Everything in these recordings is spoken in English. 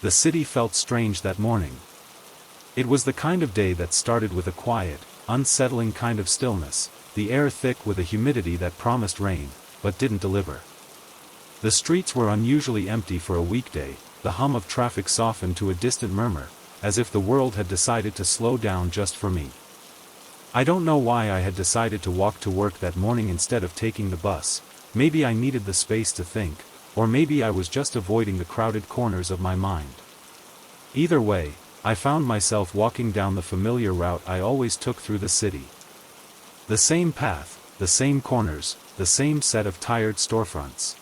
the city felt strange that morning. It was the kind of day that started with a quiet, unsettling kind of stillness, the air thick with a humidity that promised rain, but didn't deliver. The streets were unusually empty for a weekday, the hum of traffic softened to a distant murmur, as if the world had decided to slow down just for me. I don't know why I had decided to walk to work that morning instead of taking the bus. Maybe I needed the space to think, or maybe I was just avoiding the crowded corners of my mind. Either way, I found myself walking down the familiar route I always took through the city. The same path, the same corners, the same set of tired storefronts.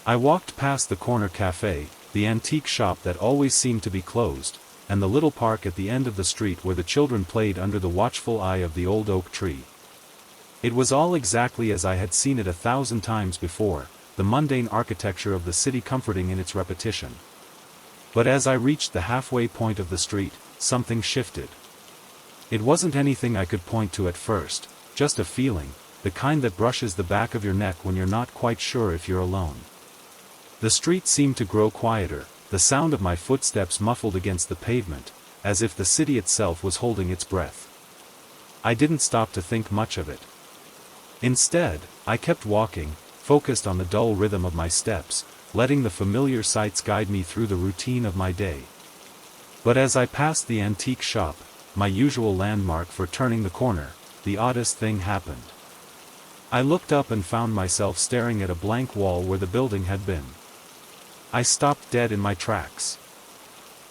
I walked past the corner cafe, the antique shop that always seemed to be closed, and the little park at the end of the street where the children played under the watchful eye of the old oak tree. It was all exactly as I had seen it 1,000 times before, the mundane architecture of the city comforting in its repetition. But as I reached the halfway point of the street, something shifted. It wasn't anything I could point to at first, just a feeling, the kind that brushes the back of your neck when you're not quite sure if you're alone. The street seemed to grow quieter, the sound of my footsteps muffled against the pavement, as if the city itself was holding its breath. I didn't stop to think much of it. Instead, I kept walking, focused on the dull rhythm of my steps, letting the familiar sights guide me through the routine of my day. But as I passed the antique shop, my usual landmark for turning the corner, the oddest thing happened. I looked up and found myself staring at a blank wall where the building had been. I stopped dead in my tracks.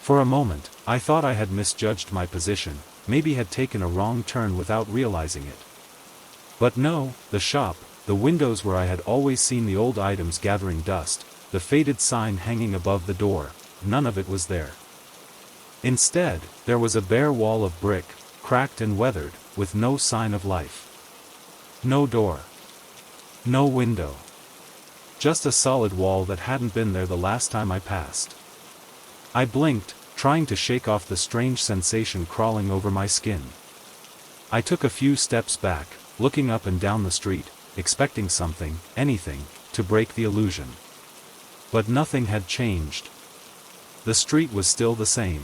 For a moment, I thought I had misjudged my position, maybe had taken a wrong turn without realizing it. But no, the shop, the windows where I had always seen the old items gathering dust, the faded sign hanging above the door, none of it was there. Instead, there was a bare wall of brick, cracked and weathered, with no sign of life. No door. No window. Just a solid wall that hadn't been there the last time I passed. I blinked, trying to shake off the strange sensation crawling over my skin. I took a few steps back, looking up and down the street, expecting something, anything, to break the illusion. But nothing had changed. The street was still the same.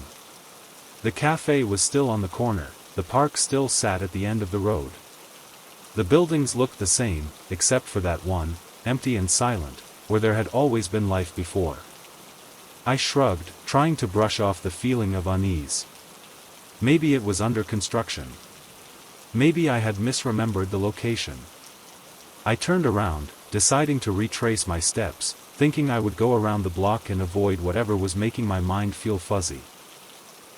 The cafe was still on the corner, the park still sat at the end of the road. The buildings looked the same, except for that one, empty and silent, where there had always been life before. I shrugged, trying to brush off the feeling of unease. Maybe it was under construction. Maybe I had misremembered the location. I turned around, deciding to retrace my steps, thinking I would go around the block and avoid whatever was making my mind feel fuzzy.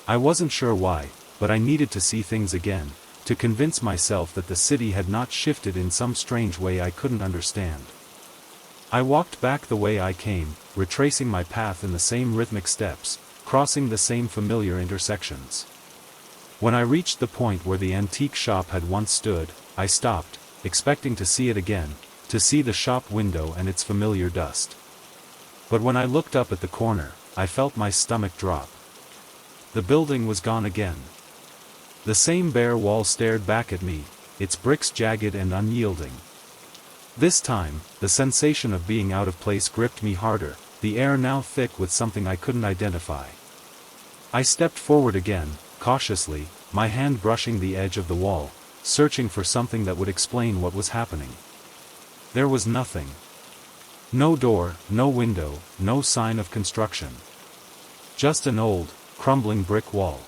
I wasn't sure why, but I needed to see things again, to convince myself that the city had not shifted in some strange way I couldn't understand. I walked back the way I came, retracing my path in the same rhythmic steps, crossing the same familiar intersections. When I reached the point where the antique shop had once stood, I stopped, expecting to see it again, to see the shop window and its familiar dust. But when I looked up at the corner, I felt my stomach drop. The building was gone again. The same bare wall stared back at me, its bricks jagged and unyielding. This time, the sensation of being out of place gripped me harder, the air now thick with something I couldn't identify. I stepped forward again, cautiously, my hand brushing the edge of the wall, searching for something that would explain what was happening. There was nothing. No door, no window, no sign of construction. Just an old, crumbling brick wall.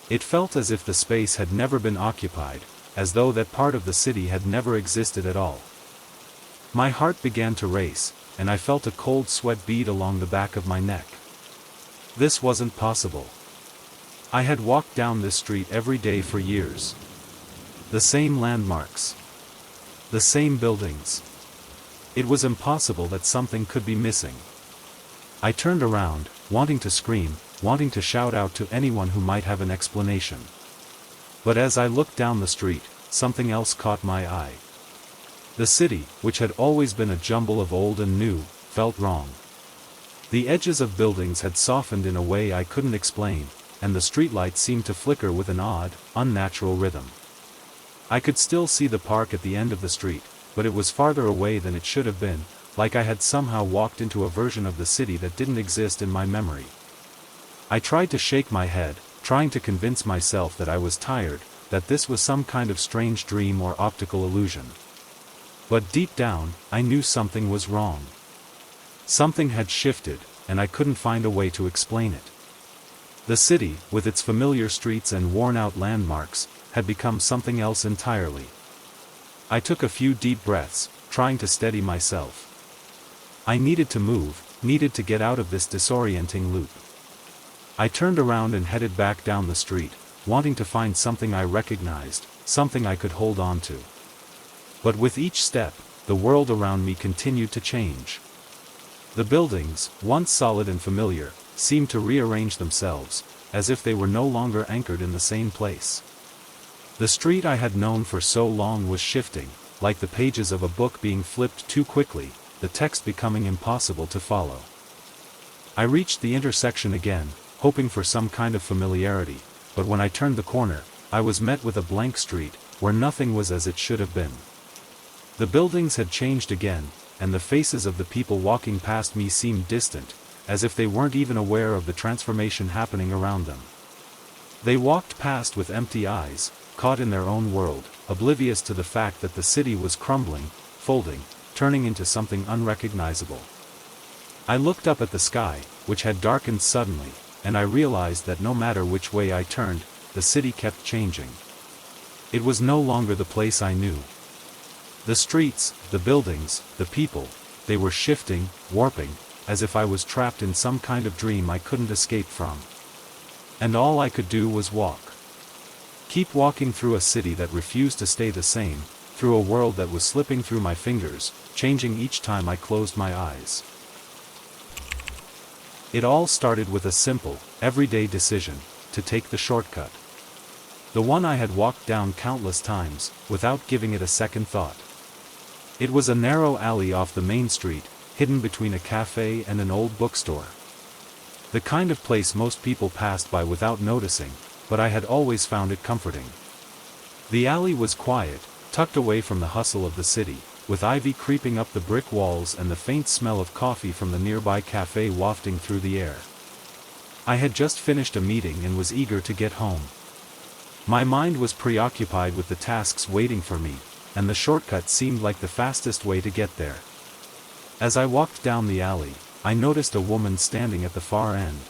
It felt as if the space had never been occupied, as though that part of the city had never existed at all. My heart began to race, and I felt a cold sweat bead along the back of my neck. This wasn't possible. I had walked down this street every day for years. The same landmarks. The same buildings. It was impossible that something could be missing. I turned around, wanting to scream, wanting to shout out to anyone who might have an explanation. But as I looked down the street, something else caught my eye. The city, which had always been a jumble of old and new, felt wrong. The edges of buildings had softened in a way I couldn't explain, and the streetlights seemed to flicker with an odd, unnatural rhythm. I could still see the park at the end of the street, but it was farther away than it should have been, like I had somehow walked into a version of the city that didn't exist in my memory. I tried to shake my head, trying to convince myself that I was tired, that this was some kind of strange dream or optical illusion. But deep down, I knew something was wrong. Something had shifted, and I couldn't find a way to explain it. The city, with its familiar streets and worn-out landmarks, had become something else entirely. I took a few deep breaths, trying to steady myself. I needed to move, needed to get out of this disorienting loop. I turned around and headed back down the street, wanting to find something I recognized, something I could hold on to. But with each step, the world around me continued to change. The buildings, once solid and familiar, seemed to rearrange themselves, as if they were no longer anchored in the same place. The street I had known for so long was shifting, like the pages of a book being flipped too quickly, the text becoming impossible to follow. I reached the intersection again, hoping for some kind of familiarity, but when I turned the corner, I was met with a blank street, where nothing was as it should have been. The buildings had changed again, and the faces of the people walking past me seemed distant, as if they weren't even aware of the transformation happening around them. They walked past with empty eyes, caught in their own world, oblivious to the fact that the city was crumbling, folding, turning into something unrecognizable. I looked up at the sky, which had darkened suddenly, and I realized that no matter which way I turned, the city kept changing. It was no longer the place I knew. The streets, the buildings, the people, they were shifting, warping, as if I was trapped in some kind of dream I couldn't escape from. And all I could do was walk. Keep walking through a city that refused to stay the same, through a world that was slipping through my fingers, changing each time I closed my eyes. It all started with a simple, everyday decision, to take the shortcut. The one I had walked down countless times, without giving it a second thought. It was a narrow alley off the main street, hidden between a cafe and an old bookstore. The kind of place most people passed by without noticing, but I had always found it comforting. The alley was quiet, tucked away from the hustle of the city, with ivy creeping up the brick walls and the faint smell of coffee from the nearby cafe wafting through the air. I had just finished a meeting and was eager to get home. My mind was preoccupied with the tasks waiting for me, and the shortcut seemed like the fastest way to get there. As I walked down the alley, I noticed a woman standing at the far end.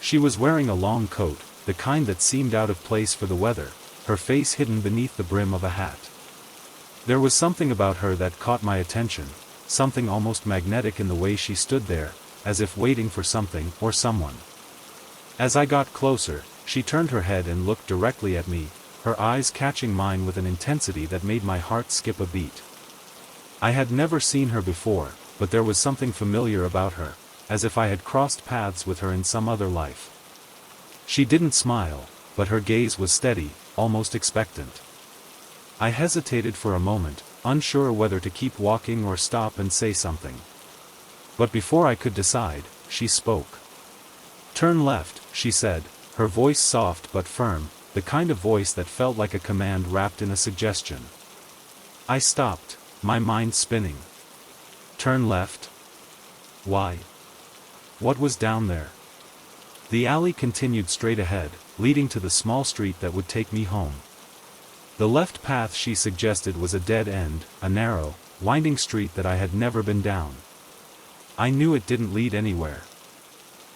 She was wearing a long coat, the kind that seemed out of place for the weather, her face hidden beneath the brim of a hat. There was something about her that caught my attention, something almost magnetic in the way she stood there, as if waiting for something or someone. As I got closer, she turned her head and looked directly at me, her eyes catching mine with an intensity that made my heart skip a beat. I had never seen her before, but there was something familiar about her, as if I had crossed paths with her in some other life. She didn't smile, but her gaze was steady, almost expectant. I hesitated for a moment, unsure whether to keep walking or stop and say something. But before I could decide, she spoke. "Turn left," she said, her voice soft but firm, the kind of voice that felt like a command wrapped in a suggestion. I stopped, my mind spinning. Turn left? Why? What was down there? The alley continued straight ahead, leading to the small street that would take me home. The left path she suggested was a dead end, a narrow, winding street that I had never been down. I knew it didn't lead anywhere.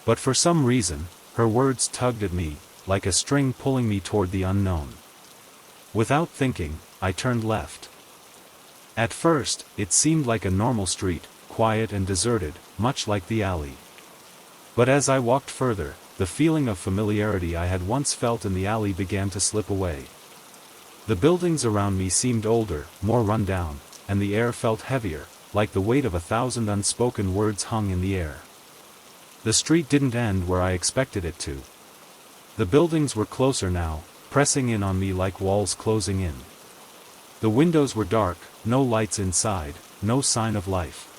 But for some reason, her words tugged at me, like a string pulling me toward the unknown. Without thinking, I turned left. At first, it seemed like a normal street, quiet and deserted, much like the alley. But as I walked further, the feeling of familiarity I had once felt in the alley began to slip away. The buildings around me seemed older, more run down, and the air felt heavier, like the weight of 1,000 unspoken words hung in the air. The street didn't end where I expected it to. The buildings were closer now, pressing in on me like walls closing in. The windows were dark, no lights inside, no sign of life.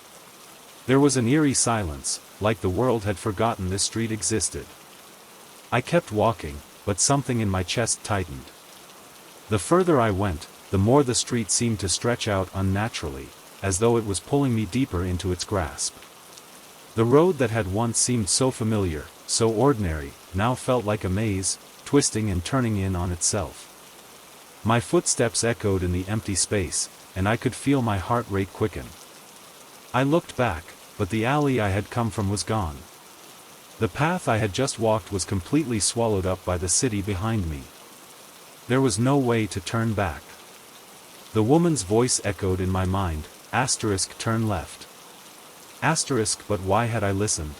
There was an eerie silence, like the world had forgotten this street existed. I kept walking, but something in my chest tightened. The further I went, the more the street seemed to stretch out unnaturally, as though it was pulling me deeper into its grasp. The road that had once seemed so familiar, so ordinary, now felt like a maze, twisting and turning in on itself. My footsteps echoed in the empty space, and I could feel my heart rate quicken. I looked back, but the alley I had come from was gone. The path I had just walked was completely swallowed up by the city behind me. There was no way to turn back. The woman's voice echoed in my mind, * turn left. * but why had I listened?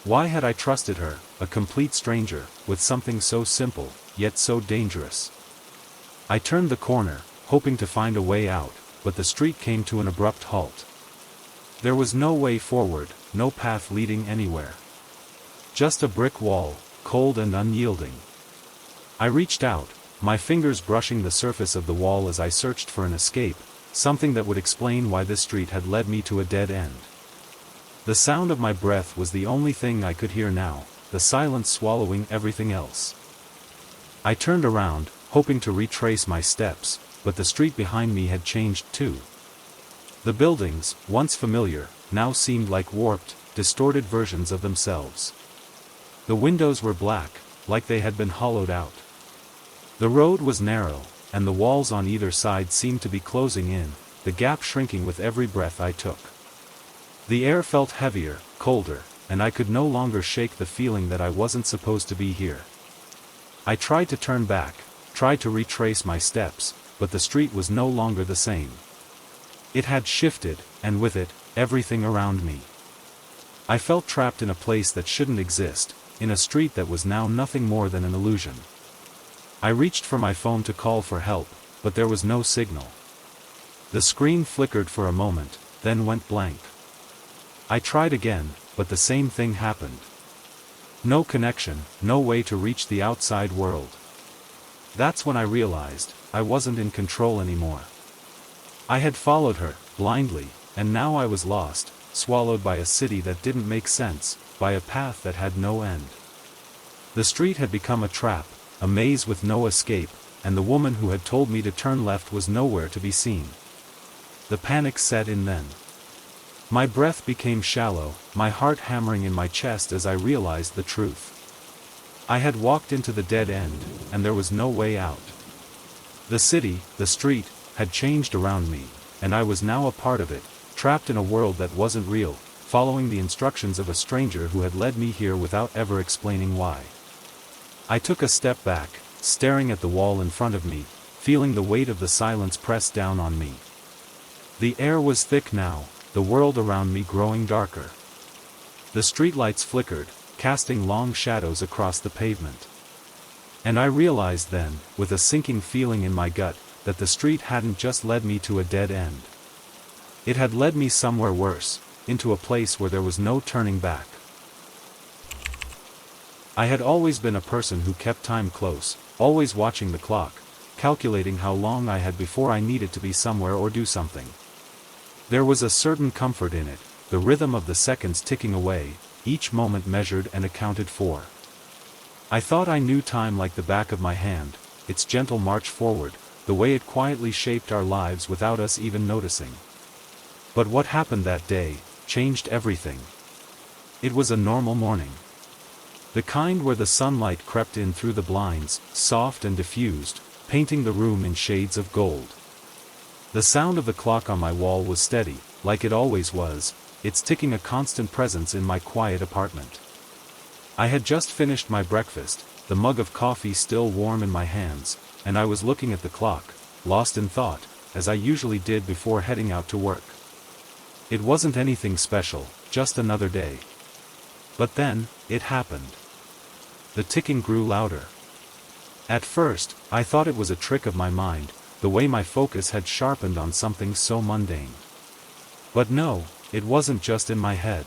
Why had I trusted her, a complete stranger, with something so simple, yet so dangerous? I turned the corner, hoping to find a way out, but the street came to an abrupt halt. There was no way forward, no path leading anywhere. Just a brick wall, cold and unyielding. I reached out, my fingers brushing the surface of the wall as I searched for an escape, something that would explain why this street had led me to a dead end. The sound of my breath was the only thing I could hear now, the silence swallowing everything else. I turned around, hoping to retrace my steps, but the street behind me had changed too. The buildings, once familiar, now seemed like warped, distorted versions of themselves. The windows were black, like they had been hollowed out. The road was narrow, and the walls on either side seemed to be closing in, the gap shrinking with every breath I took. The air felt heavier, colder, and I could no longer shake the feeling that I wasn't supposed to be here. I tried to turn back, tried to retrace my steps, but the street was no longer the same. It had shifted, and with it, everything around me. I felt trapped in a place that shouldn't exist, in a street that was now nothing more than an illusion. I reached for my phone to call for help, but there was no signal. The screen flickered for a moment, then went blank. I tried again, but the same thing happened. No connection, no way to reach the outside world. That's when I realized, I wasn't in control anymore. I had followed her, blindly, and now I was lost, swallowed by a city that didn't make sense, by a path that had no end. The street had become a trap, a maze with no escape, and the woman who had told me to turn left was nowhere to be seen. The panic set in then. My breath became shallow, my heart hammering in my chest as I realized the truth. I had walked into the dead end, and there was no way out. The city, the street, had changed around me, and I was now a part of it, trapped in a world that wasn't real, following the instructions of a stranger who had led me here without ever explaining why. I took a step back, staring at the wall in front of me, feeling the weight of the silence press down on me. The air was thick now, the world around me growing darker. The streetlights flickered, casting long shadows across the pavement. And I realized then, with a sinking feeling in my gut, that the street hadn't just led me to a dead end. It had led me somewhere worse, into a place where there was no turning back. I had always been a person who kept time close, always watching the clock, calculating how long I had before I needed to be somewhere or do something. There was a certain comfort in it, the rhythm of the seconds ticking away, each moment measured and accounted for. I thought I knew time like the back of my hand, its gentle march forward, the way it quietly shaped our lives without us even noticing. But what happened that day changed everything. It was a normal morning. The kind where the sunlight crept in through the blinds, soft and diffused, painting the room in shades of gold. The sound of the clock on my wall was steady, like it always was, its ticking a constant presence in my quiet apartment. I had just finished my breakfast, the mug of coffee still warm in my hands, and I was looking at the clock, lost in thought, as I usually did before heading out to work. It wasn't anything special, just another day. But then, it happened. The ticking grew louder. At first, I thought it was a trick of my mind, the way my focus had sharpened on something so mundane. But no, it wasn't just in my head.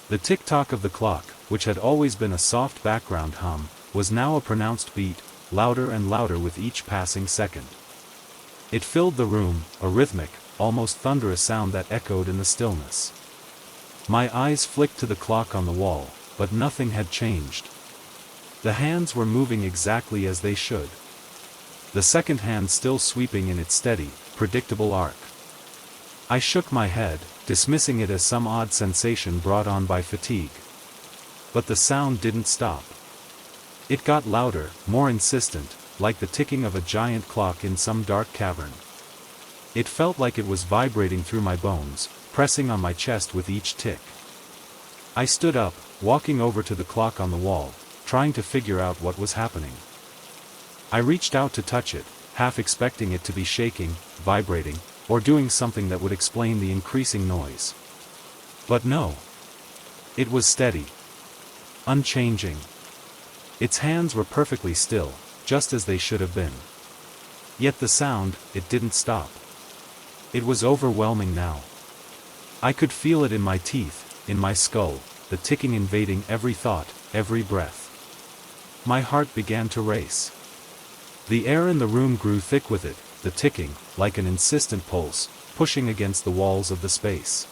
The tick-tock of the clock, which had always been a soft background hum, was now a pronounced beat, louder and louder with each passing second. It filled the room, a rhythmic, almost thunderous sound that echoed in the stillness. My eyes flicked to the clock on the wall, but nothing had changed. The hands were moving exactly as they should. The second hand still sweeping in its steady, predictable arc. I shook my head, dismissing it as some odd sensation brought on by fatigue. But the sound didn't stop. It got louder, more insistent, like the ticking of a giant clock in some dark cavern. It felt like it was vibrating through my bones, pressing on my chest with each tick. I stood up, walking over to the clock on the wall, trying to figure out what was happening. I reached out to touch it, half expecting it to be shaking, vibrating, or doing something that would explain the increasing noise. But no. It was steady. Unchanging. Its hands were perfectly still, just as they should have been. Yet the sound, it didn't stop. It was overwhelming now. I could feel it in my teeth, in my skull, the ticking invading every thought, every breath. My heart began to race. The air in the room grew thick with it, the ticking, like an insistent pulse, pushing against the walls of the space.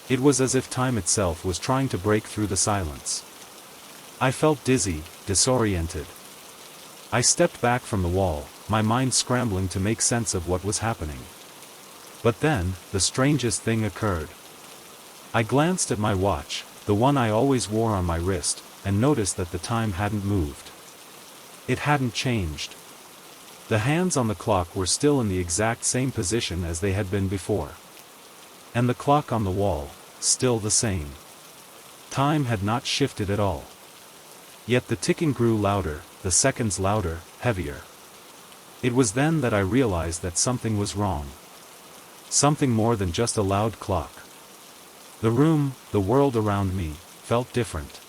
It was as if time itself was trying to break through the silence. I felt dizzy, disoriented. I stepped back from the wall, my mind scrambling to make sense of what was happening. But then, the strangest thing occurred. I glanced at my watch, the one I always wore on my wrist, and noticed that the time hadn't moved. It hadn't changed. The hands on the clock were still in the exact same position as they had been before. And the clock on the wall, still the same. Time had not shifted at all. Yet the ticking grew louder, the seconds louder, heavier. It was then that I realized that something was wrong. Something more than just a loud clock. The room, the world around me, felt different.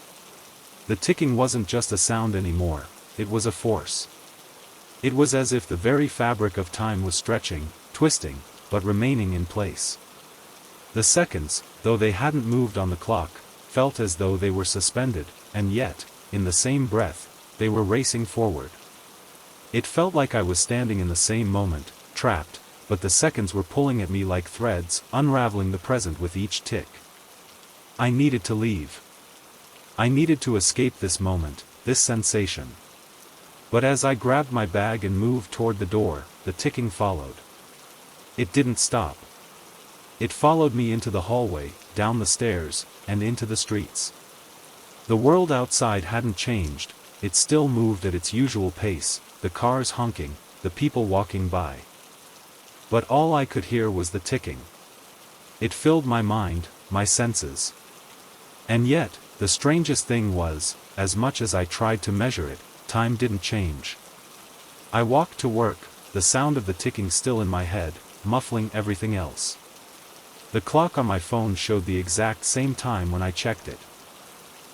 The ticking wasn't just a sound anymore, it was a force. It was as if the very fabric of time was stretching, twisting, but remaining in place. The seconds, though they hadn't moved on the clock, felt as though they were suspended, and yet, in the same breath, they were racing forward. It felt like I was standing in the same moment, trapped, but the seconds were pulling at me like threads, unraveling the present with each tick. I needed to leave. I needed to escape this moment, this sensation. But as I grabbed my bag and moved toward the door, the ticking followed. It didn't stop. It followed me into the hallway, down the stairs, and into the streets. The world outside hadn't changed, it still moved at its usual pace, the cars honking, the people walking by. But all I could hear was the ticking. It filled my mind, my senses. And yet, the strangest thing was, as much as I tried to measure it, time didn't change. I walked to work, the sound of the ticking still in my head, muffling everything else. The clock on my phone showed the exact same time when I checked it.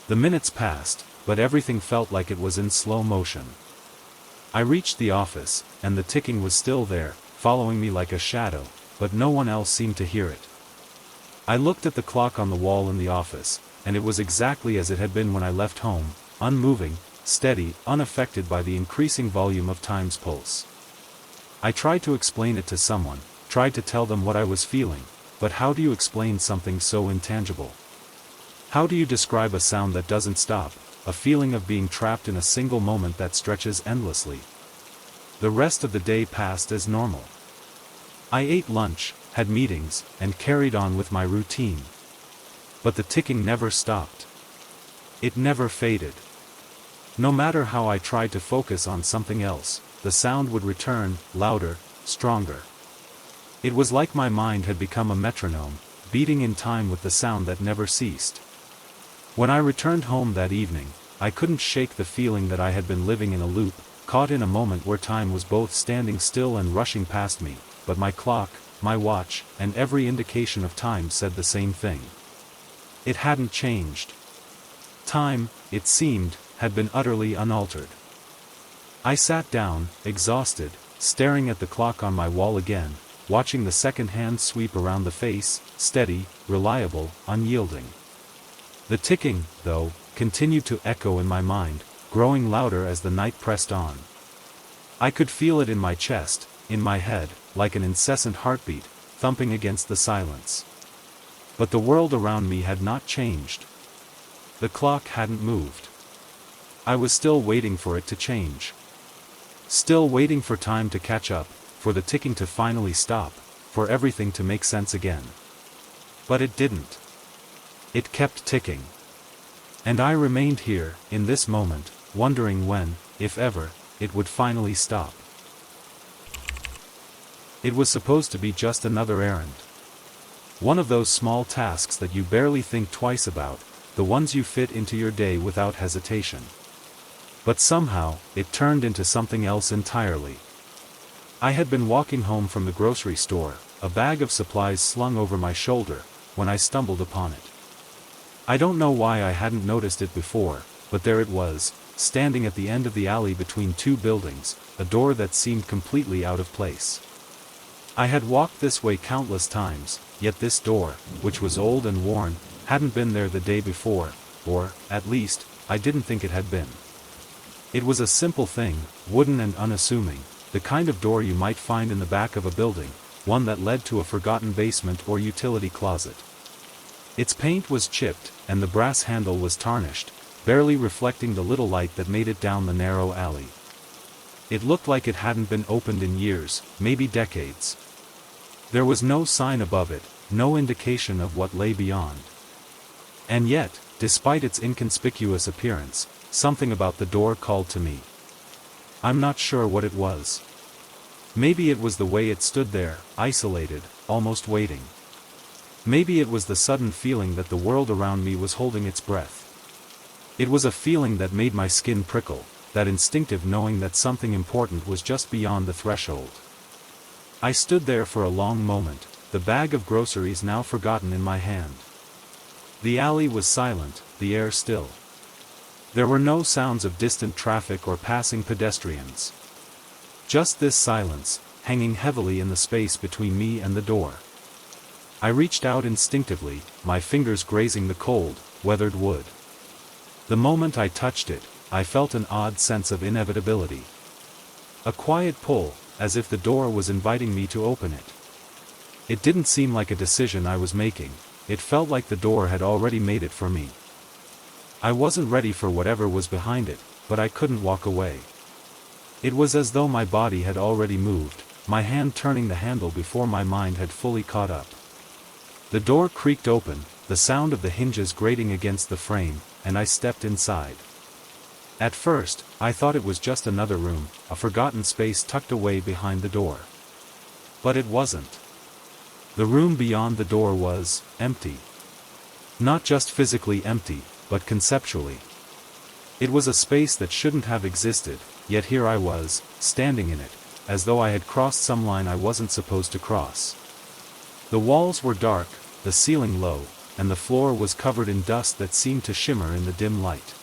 The minutes passed, but everything felt like it was in slow motion. I reached the office, and the ticking was still there, following me like a shadow, but no one else seemed to hear it. I looked at the clock on the wall in the office, and it was exactly as it had been when I left home, unmoving, steady, unaffected by the increasing volume of time's pulse. I tried to explain it to someone, tried to tell them what I was feeling, but how do you explain something so intangible? How do you describe a sound that doesn't stop, a feeling of being trapped in a single moment that stretches endlessly? The rest of the day passed as normal. I ate lunch, had meetings, and carried on with my routine. But the ticking never stopped. It never faded. No matter how I tried to focus on something else, the sound would return, louder, stronger. It was like my mind had become a metronome, beating in time with the sound that never ceased. When I returned home that evening, I couldn't shake the feeling that I had been living in a loop, caught in a moment where time was both standing still and rushing past me, but my clock, my watch, and every indication of time said the same thing. It hadn't changed. Time, it seemed, had been utterly unaltered. I sat down, exhausted, staring at the clock on my wall again, watching the second hand sweep around the face, steady, reliable, unyielding. The ticking, though, continued to echo in my mind, growing louder as the night pressed on. I could feel it in my chest, in my head, like an incessant heartbeat, thumping against the silence. But the world around me had not changed. The clock hadn't moved. I was still waiting for it to change. Still waiting for time to catch up, for the ticking to finally stop, for everything to make sense again. But it didn't. It kept ticking. And I remained here, in this moment, wondering when, if ever, it would finally stop. It was supposed to be just another errand. One of those small tasks that you barely think twice about, the ones you fit into your day without hesitation. But somehow, it turned into something else entirely. I had been walking home from the grocery store, a bag of supplies slung over my shoulder, when I stumbled upon it. I don't know why I hadn't noticed it before, but there it was, standing at the end of the alley between two buildings, a door that seemed completely out of place. I had walked this way countless times, yet this door, which was old and worn, hadn't been there the day before, or, at least, I didn't think it had been. It was a simple thing, wooden and unassuming, the kind of door you might find in the back of a building, one that led to a forgotten basement or utility closet. Its paint was chipped, and the brass handle was tarnished, barely reflecting the little light that made it down the narrow alley. It looked like it hadn't been opened in years, maybe decades. There was no sign above it, no indication of what lay beyond. And yet, despite its inconspicuous appearance, something about the door called to me. I'm not sure what it was. Maybe it was the way it stood there, isolated, almost waiting. Maybe it was the sudden feeling that the world around me was holding its breath. It was a feeling that made my skin prickle, that instinctive knowing that something important was just beyond the threshold. I stood there for a long moment, the bag of groceries now forgotten in my hand. The alley was silent, the air still. There were no sounds of distant traffic or passing pedestrians. Just this silence, hanging heavily in the space between me and the door. I reached out instinctively, my fingers grazing the cold, weathered wood. The moment I touched it, I felt an odd sense of inevitability. A quiet pull, as if the door was inviting me to open it. It didn't seem like a decision I was making, it felt like the door had already made it for me. I wasn't ready for whatever was behind it, but I couldn't walk away. It was as though my body had already moved, my hand turning the handle before my mind had fully caught up. The door creaked open, the sound of the hinges grating against the frame, and I stepped inside. At first, I thought it was just another room, a forgotten space tucked away behind the door. But it wasn't. The room beyond the door was empty. Not just physically empty, but conceptually. It was a space that shouldn't have existed, yet here I was, standing in it, as though I had crossed some line I wasn't supposed to cross. The walls were dark, the ceiling low, and the floor was covered in dust that seemed to shimmer in the dim light.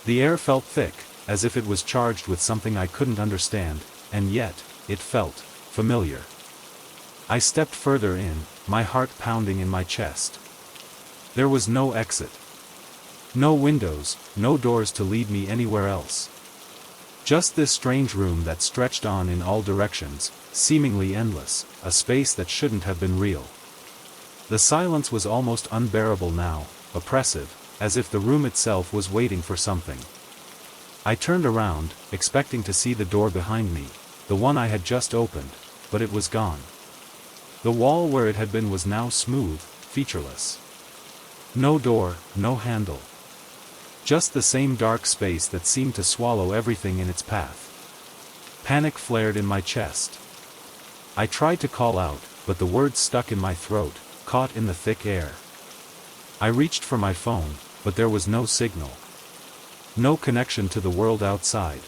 The air felt thick, as if it was charged with something I couldn't understand, and yet, it felt familiar. I stepped further in, my heart pounding in my chest. There was no exit. No windows, no doors to lead me anywhere else. Just this strange room that stretched on in all directions, seemingly endless, a space that shouldn't have been real. The silence was almost unbearable now, oppressive, as if the room itself was waiting for something. I turned around, expecting to see the door behind me, the one I had just opened, but it was gone. The wall where it had been was now smooth, featureless. No door, no handle. Just the same dark space that seemed to swallow everything in its path. Panic flared in my chest. I tried to call out, but the words stuck in my throat, caught in the thick air. I reached for my phone, but there was no signal. No connection to the world outside.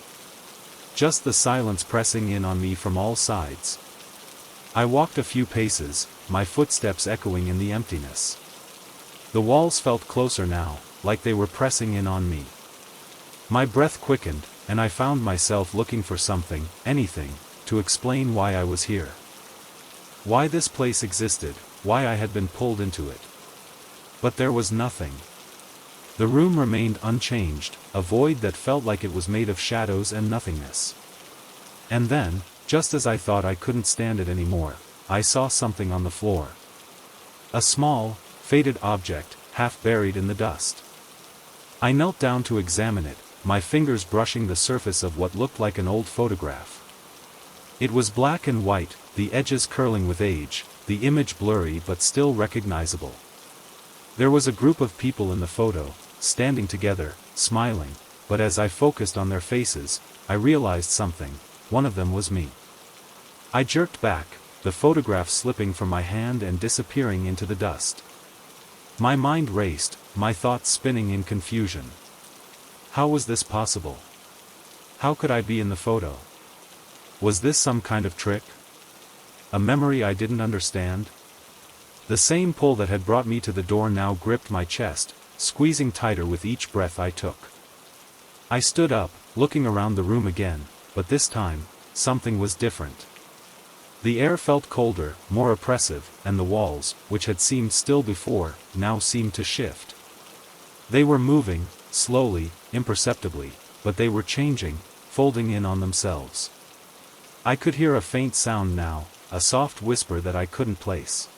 Just the silence pressing in on me from all sides. I walked a few paces, my footsteps echoing in the emptiness. The walls felt closer now, like they were pressing in on me. My breath quickened, and I found myself looking for something, anything, to explain why I was here. Why this place existed, why I had been pulled into it. But there was nothing. The room remained unchanged, a void that felt like it was made of shadows and nothingness. And then, just as I thought I couldn't stand it anymore, I saw something on the floor. A small, faded object, half buried in the dust. I knelt down to examine it, my fingers brushing the surface of what looked like an old photograph. It was black and white, the edges curling with age, the image blurry but still recognizable. There was a group of people in the photo, standing together, smiling, but as I focused on their faces, I realized something: one of them was me. I jerked back, the photograph slipping from my hand and disappearing into the dust. My mind raced, my thoughts spinning in confusion. How was this possible? How could I be in the photo? Was this some kind of trick? A memory I didn't understand? The same pull that had brought me to the door now gripped my chest, squeezing tighter with each breath I took. I stood up, looking around the room again, but this time, something was different. The air felt colder, more oppressive, and the walls, which had seemed still before, now seemed to shift. They were moving, slowly, imperceptibly, but they were changing, folding in on themselves. I could hear a faint sound now, a soft whisper that I couldn't place.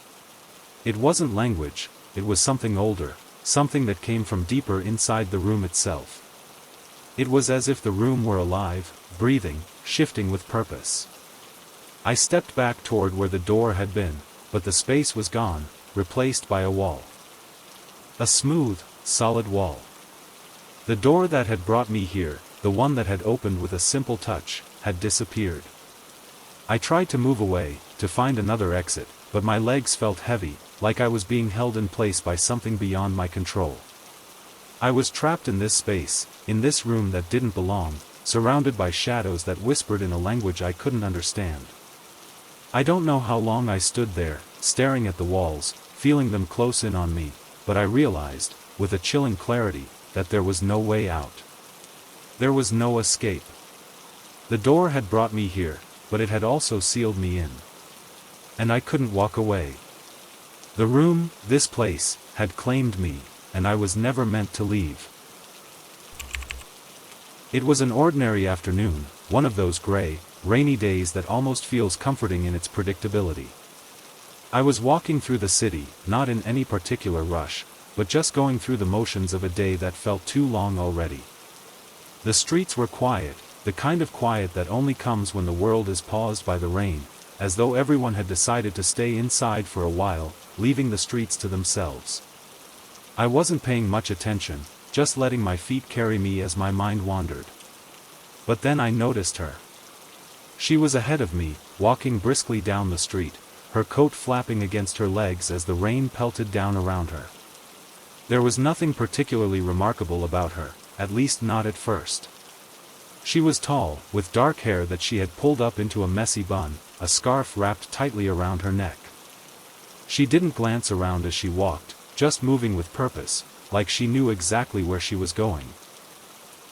It wasn't language, it was something older, something that came from deeper inside the room itself. It was as if the room were alive, breathing, shifting with purpose. I stepped back toward where the door had been, but the space was gone, replaced by a wall. A smooth, solid wall. The door that had brought me here, the one that had opened with a simple touch, had disappeared. I tried to move away, to find another exit, but my legs felt heavy, like I was being held in place by something beyond my control. I was trapped in this space, in this room that didn't belong, surrounded by shadows that whispered in a language I couldn't understand. I don't know how long I stood there, staring at the walls, feeling them close in on me, but I realized, with a chilling clarity, that there was no way out. There was no escape. The door had brought me here, but it had also sealed me in. And I couldn't walk away. The room, this place, had claimed me, and I was never meant to leave. It was an ordinary afternoon, one of those gray, rainy days that almost feels comforting in its predictability. I was walking through the city, not in any particular rush, but just going through the motions of a day that felt too long already. The streets were quiet, the kind of quiet that only comes when the world is paused by the rain, as though everyone had decided to stay inside for a while, leaving the streets to themselves. I wasn't paying much attention, just letting my feet carry me as my mind wandered. But then I noticed her. She was ahead of me, walking briskly down the street, her coat flapping against her legs as the rain pelted down around her. There was nothing particularly remarkable about her, at least not at first. She was tall, with dark hair that she had pulled up into a messy bun, a scarf wrapped tightly around her neck. She didn't glance around as she walked, just moving with purpose, like she knew exactly where she was going.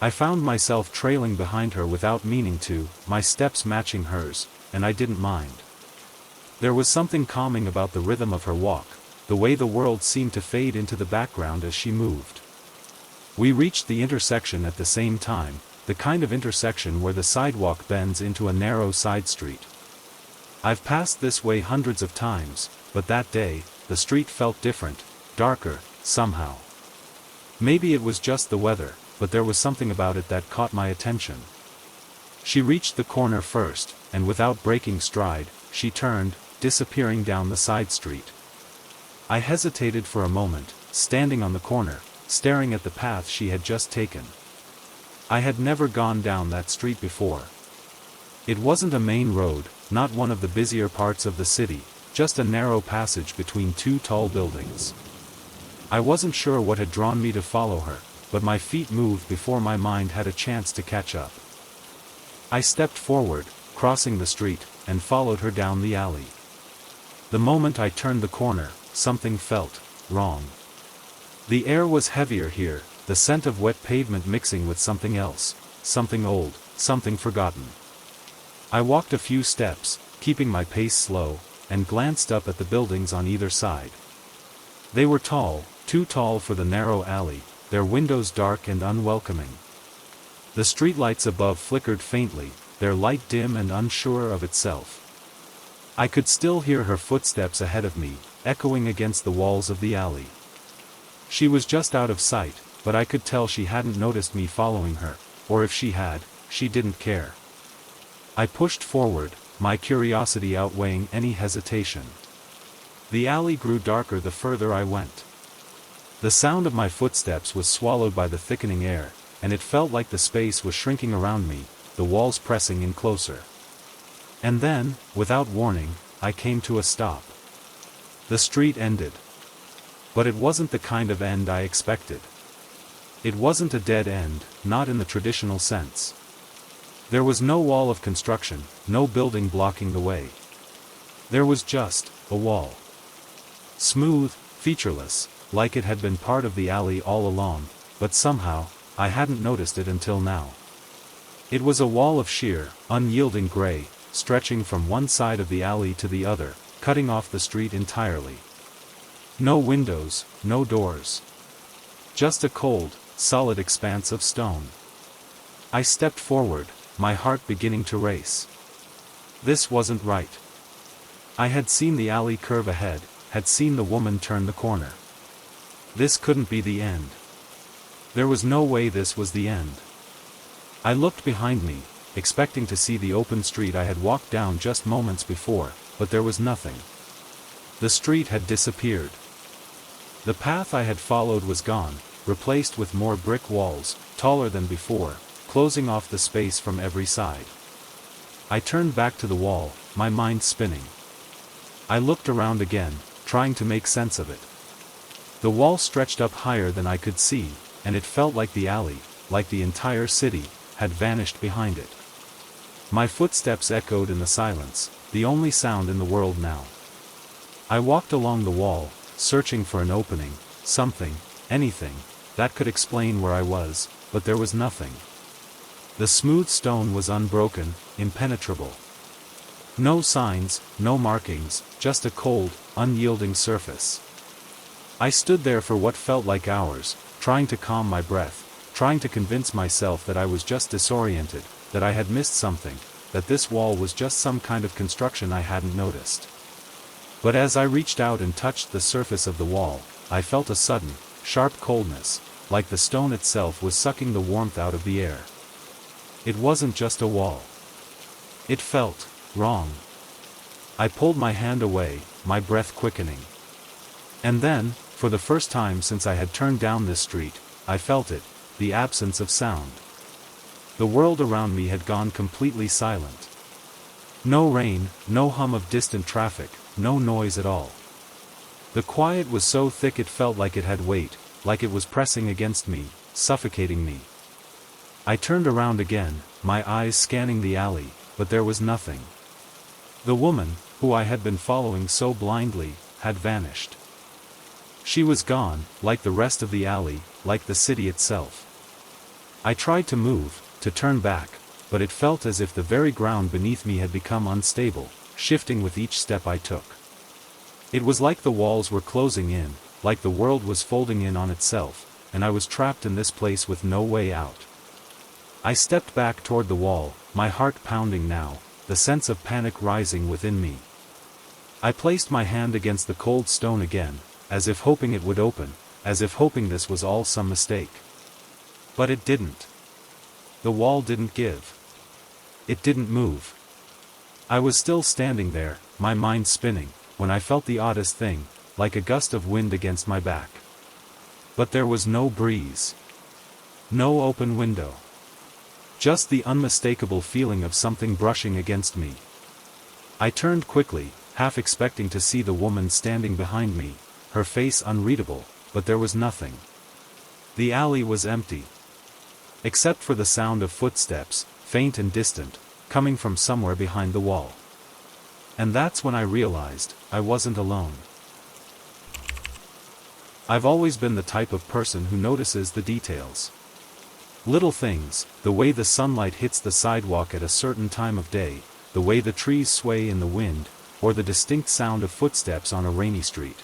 I found myself trailing behind her without meaning to, my steps matching hers, and I didn't mind. There was something calming about the rhythm of her walk, the way the world seemed to fade into the background as she moved. We reached the intersection at the same time, the kind of intersection where the sidewalk bends into a narrow side street. I've passed this way hundreds of times, but that day, the street felt different, darker, somehow. Maybe it was just the weather, but there was something about it that caught my attention. She reached the corner first, and without breaking stride, she turned, disappearing down the side street. I hesitated for a moment, standing on the corner, staring at the path she had just taken. I had never gone down that street before. It wasn't a main road, not one of the busier parts of the city, just a narrow passage between two tall buildings. I wasn't sure what had drawn me to follow her, but my feet moved before my mind had a chance to catch up. I stepped forward, crossing the street, and followed her down the alley. The moment I turned the corner, something felt wrong. The air was heavier here, the scent of wet pavement mixing with something else, something old, something forgotten. I walked a few steps, keeping my pace slow, and glanced up at the buildings on either side. They were tall, too tall for the narrow alley, their windows dark and unwelcoming. The streetlights above flickered faintly, their light dim and unsure of itself. I could still hear her footsteps ahead of me, echoing against the walls of the alley. She was just out of sight, but I could tell she hadn't noticed me following her, or if she had, she didn't care. I pushed forward, my curiosity outweighing any hesitation. The alley grew darker the further I went. The sound of my footsteps was swallowed by the thickening air, and it felt like the space was shrinking around me, the walls pressing in closer. And then, without warning, I came to a stop. The street ended. But it wasn't the kind of end I expected. It wasn't a dead end, not in the traditional sense. There was no wall of construction, no building blocking the way. There was just a wall. Smooth, featureless, like it had been part of the alley all along, but somehow, I hadn't noticed it until now. It was a wall of sheer, unyielding gray, stretching from one side of the alley to the other, cutting off the street entirely. No windows, no doors. Just a cold, solid expanse of stone. I stepped forward, my heart beginning to race. This wasn't right. I had seen the alley curve ahead, had seen the woman turn the corner. This couldn't be the end. There was no way this was the end. I looked behind me, expecting to see the open street I had walked down just moments before, but there was nothing. The street had disappeared. The path I had followed was gone, replaced with more brick walls, taller than before, closing off the space from every side. I turned back to the wall, my mind spinning. I looked around again, trying to make sense of it. The wall stretched up higher than I could see, and it felt like the alley, like the entire city, had vanished behind it. My footsteps echoed in the silence, the only sound in the world now. I walked along the wall, searching for an opening, something, anything, that could explain where I was, but there was nothing. The smooth stone was unbroken, impenetrable. No signs, no markings, just a cold, unyielding surface. I stood there for what felt like hours, trying to calm my breath, trying to convince myself that I was just disoriented, that I had missed something, that this wall was just some kind of construction I hadn't noticed. But as I reached out and touched the surface of the wall, I felt a sudden, sharp coldness, like the stone itself was sucking the warmth out of the air. It wasn't just a wall. It felt wrong. I pulled my hand away, my breath quickening. And then, for the first time since I had turned down this street, I felt it, the absence of sound. The world around me had gone completely silent. No rain, no hum of distant traffic, no noise at all. The quiet was so thick it felt like it had weight, like it was pressing against me, suffocating me. I turned around again, my eyes scanning the alley, but there was nothing. The woman, who I had been following so blindly, had vanished. She was gone, like the rest of the alley, like the city itself. I tried to move, to turn back, but it felt as if the very ground beneath me had become unstable, shifting with each step I took. It was like the walls were closing in, like the world was folding in on itself, and I was trapped in this place with no way out. I stepped back toward the wall, my heart pounding now, the sense of panic rising within me. I placed my hand against the cold stone again, as if hoping it would open, as if hoping this was all some mistake. But it didn't. The wall didn't give. It didn't move. I was still standing there, my mind spinning, when I felt the oddest thing, like a gust of wind against my back. But there was no breeze. No open window. Just the unmistakable feeling of something brushing against me. I turned quickly, half expecting to see the woman standing behind me, her face unreadable, but there was nothing. The alley was empty. Except for the sound of footsteps, faint and distant, coming from somewhere behind the wall. And that's when I realized, I wasn't alone. I've always been the type of person who notices the details. Little things, the way the sunlight hits the sidewalk at a certain time of day, the way the trees sway in the wind, or the distinct sound of footsteps on a rainy street.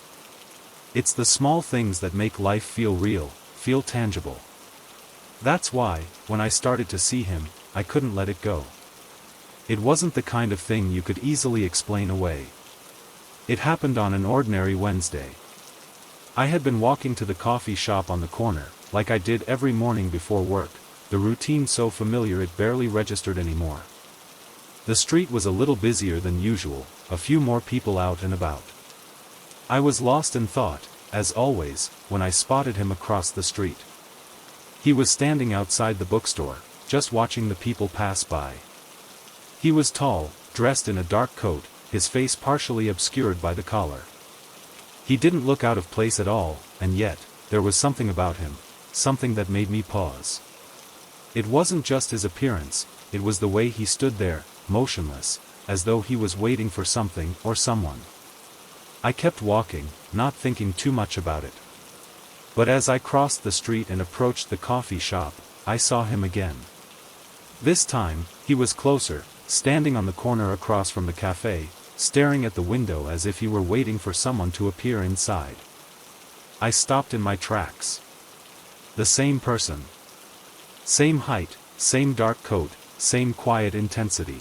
It's the small things that make life feel real, feel tangible. That's why, when I started to see him, I couldn't let it go. It wasn't the kind of thing you could easily explain away. It happened on an ordinary Wednesday. I had been walking to the coffee shop on the corner, like I did every morning before work, the routine so familiar it barely registered anymore. The street was a little busier than usual, a few more people out and about. I was lost in thought, as always, when I spotted him across the street. He was standing outside the bookstore, just watching the people pass by. He was tall, dressed in a dark coat, his face partially obscured by the collar. He didn't look out of place at all, and yet, there was something about him, something that made me pause. It wasn't just his appearance, it was the way he stood there, motionless, as though he was waiting for something or someone. I kept walking, not thinking too much about it. But as I crossed the street and approached the coffee shop, I saw him again. This time, he was closer, standing on the corner across from the cafe, staring at the window as if he were waiting for someone to appear inside. I stopped in my tracks. The same person. Same height, same dark coat, same quiet intensity.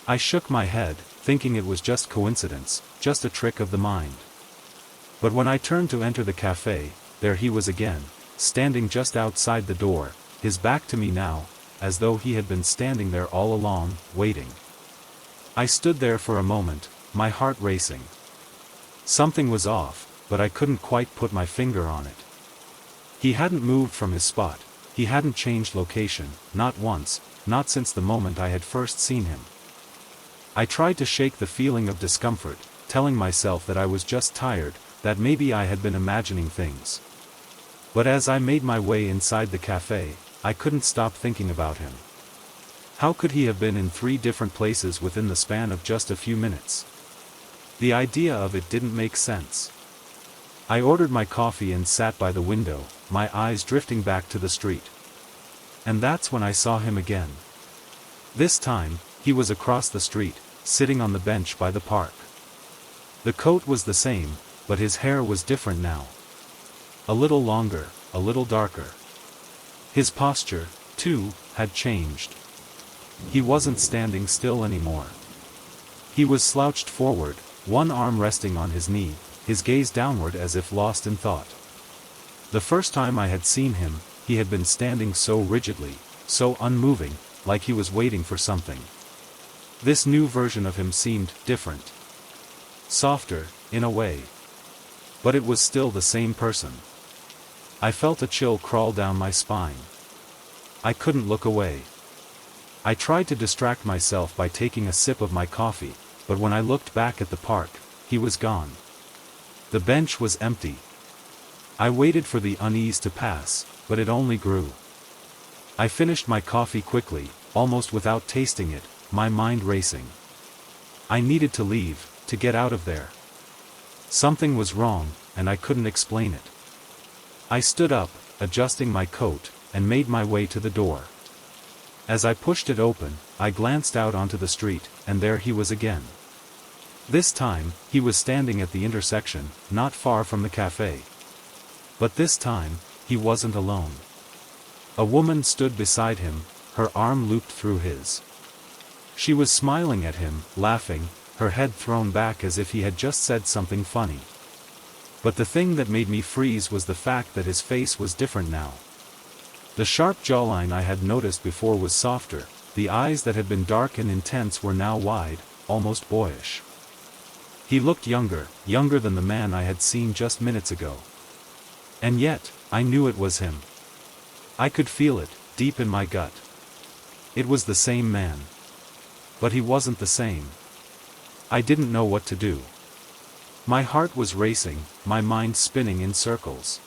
I shook my head, thinking it was just coincidence, just a trick of the mind. But when I turned to enter the cafe, there he was again, standing just outside the door, his back to me now, as though he had been standing there all along, waiting. I stood there for a moment, my heart racing. Something was off, but I couldn't quite put my finger on it. He hadn't moved from his spot, he hadn't changed location, not once, not since the moment I had first seen him. I tried to shake the feeling of discomfort, telling myself that I was just tired, that maybe I had been imagining things. But as I made my way inside the cafe, I couldn't stop thinking about him. How could he have been in 3 different places within the span of just a few minutes? The idea of it didn't make sense. I ordered my coffee and sat by the window, my eyes drifting back to the street. And that's when I saw him again. This time, he was across the street, sitting on the bench by the park. The coat was the same, but his hair was different now. A little longer, a little darker. His posture, too, had changed. He wasn't standing still anymore. He was slouched forward, one arm resting on his knee, his gaze downward as if lost in thought. The first time I had seen him, he had been standing so rigidly, so unmoving, like he was waiting for something. This new version of him seemed different. Softer, in a way. But it was still the same person. I felt a chill crawl down my spine. I couldn't look away. I tried to distract myself by taking a sip of my coffee, but when I looked back at the park, he was gone. The bench was empty. I waited for the unease to pass, but it only grew. I finished my coffee quickly, almost without tasting it, my mind racing. I needed to leave, to get out of there. Something was wrong, and I couldn't explain it. I stood up, adjusting my coat, and made my way to the door. As I pushed it open, I glanced out onto the street, and there he was again. This time, he was standing at the intersection, not far from the cafe. But this time, he wasn't alone. A woman stood beside him, her arm looped through his. She was smiling at him, laughing, her head thrown back as if he had just said something funny. But the thing that made me freeze was the fact that his face was different now. The sharp jawline I had noticed before was softer, the eyes that had been dark and intense were now wide, almost boyish. He looked younger, younger than the man I had seen just minutes ago. And yet, I knew it was him. I could feel it, deep in my gut. It was the same man. But he wasn't the same. I didn't know what to do. My heart was racing, my mind spinning in circles.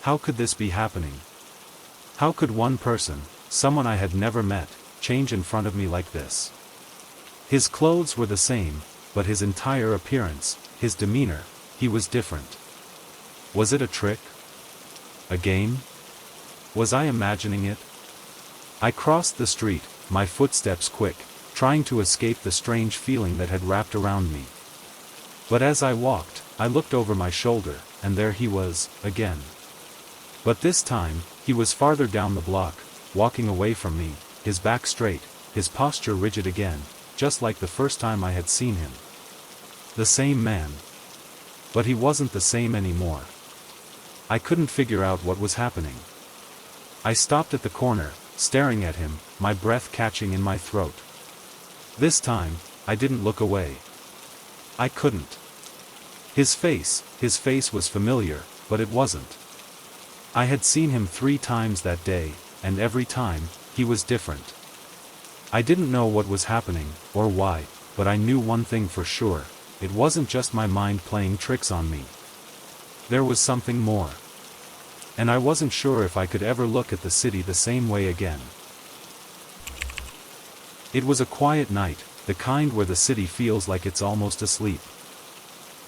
How could this be happening? How could one person, someone I had never met, change in front of me like this? His clothes were the same, but his entire appearance, his demeanor, he was different. Was it a trick? A game? Was I imagining it? I crossed the street, my footsteps quick, trying to escape the strange feeling that had wrapped around me. But as I walked, I looked over my shoulder, and there he was, again. But this time, he was farther down the block, walking away from me, his back straight, his posture rigid again, just like the first time I had seen him. The same man. But he wasn't the same anymore. I couldn't figure out what was happening. I stopped at the corner, staring at him, my breath catching in my throat. This time, I didn't look away. I couldn't. His face was familiar, but it wasn't. I had seen him 3 times that day, and every time, he was different. I didn't know what was happening, or why, but I knew one thing for sure: it wasn't just my mind playing tricks on me. There was something more. And I wasn't sure if I could ever look at the city the same way again. It was a quiet night, the kind where the city feels like it's almost asleep.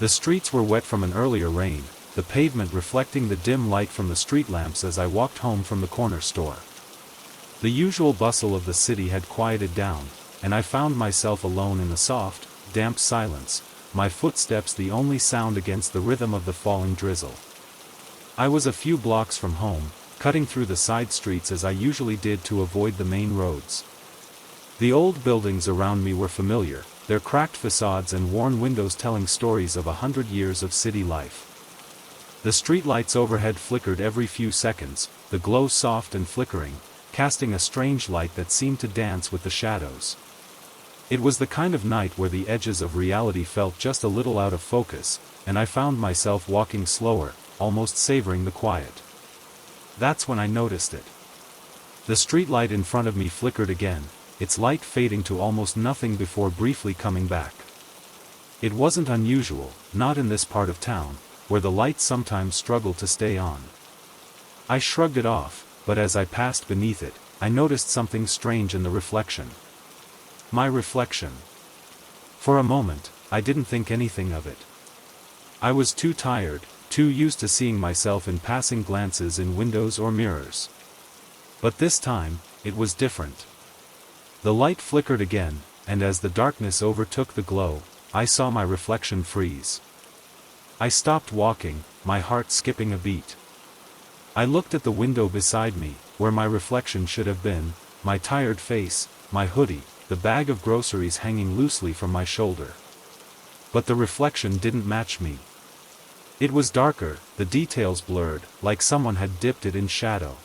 The streets were wet from an earlier rain, the pavement reflecting the dim light from the street lamps as I walked home from the corner store. The usual bustle of the city had quieted down, and I found myself alone in the soft, damp silence, my footsteps the only sound against the rhythm of the falling drizzle. I was a few blocks from home, cutting through the side streets as I usually did to avoid the main roads. The old buildings around me were familiar, their cracked facades and worn windows telling stories of 100 years of city life. The streetlights overhead flickered every few seconds, the glow soft and flickering, casting a strange light that seemed to dance with the shadows. It was the kind of night where the edges of reality felt just a little out of focus, and I found myself walking slower, almost savoring the quiet. That's when I noticed it. The streetlight in front of me flickered again, its light fading to almost nothing before briefly coming back. It wasn't unusual, not in this part of town, where the lights sometimes struggle to stay on. I shrugged it off, but as I passed beneath it, I noticed something strange in the reflection. My reflection. For a moment, I didn't think anything of it. I was too tired, too used to seeing myself in passing glances in windows or mirrors. But this time, it was different. The light flickered again, and as the darkness overtook the glow, I saw my reflection freeze. I stopped walking, my heart skipping a beat. I looked at the window beside me, where my reflection should have been, my tired face, my hoodie, the bag of groceries hanging loosely from my shoulder. But the reflection didn't match me. It was darker, the details blurred, like someone had dipped it in shadow.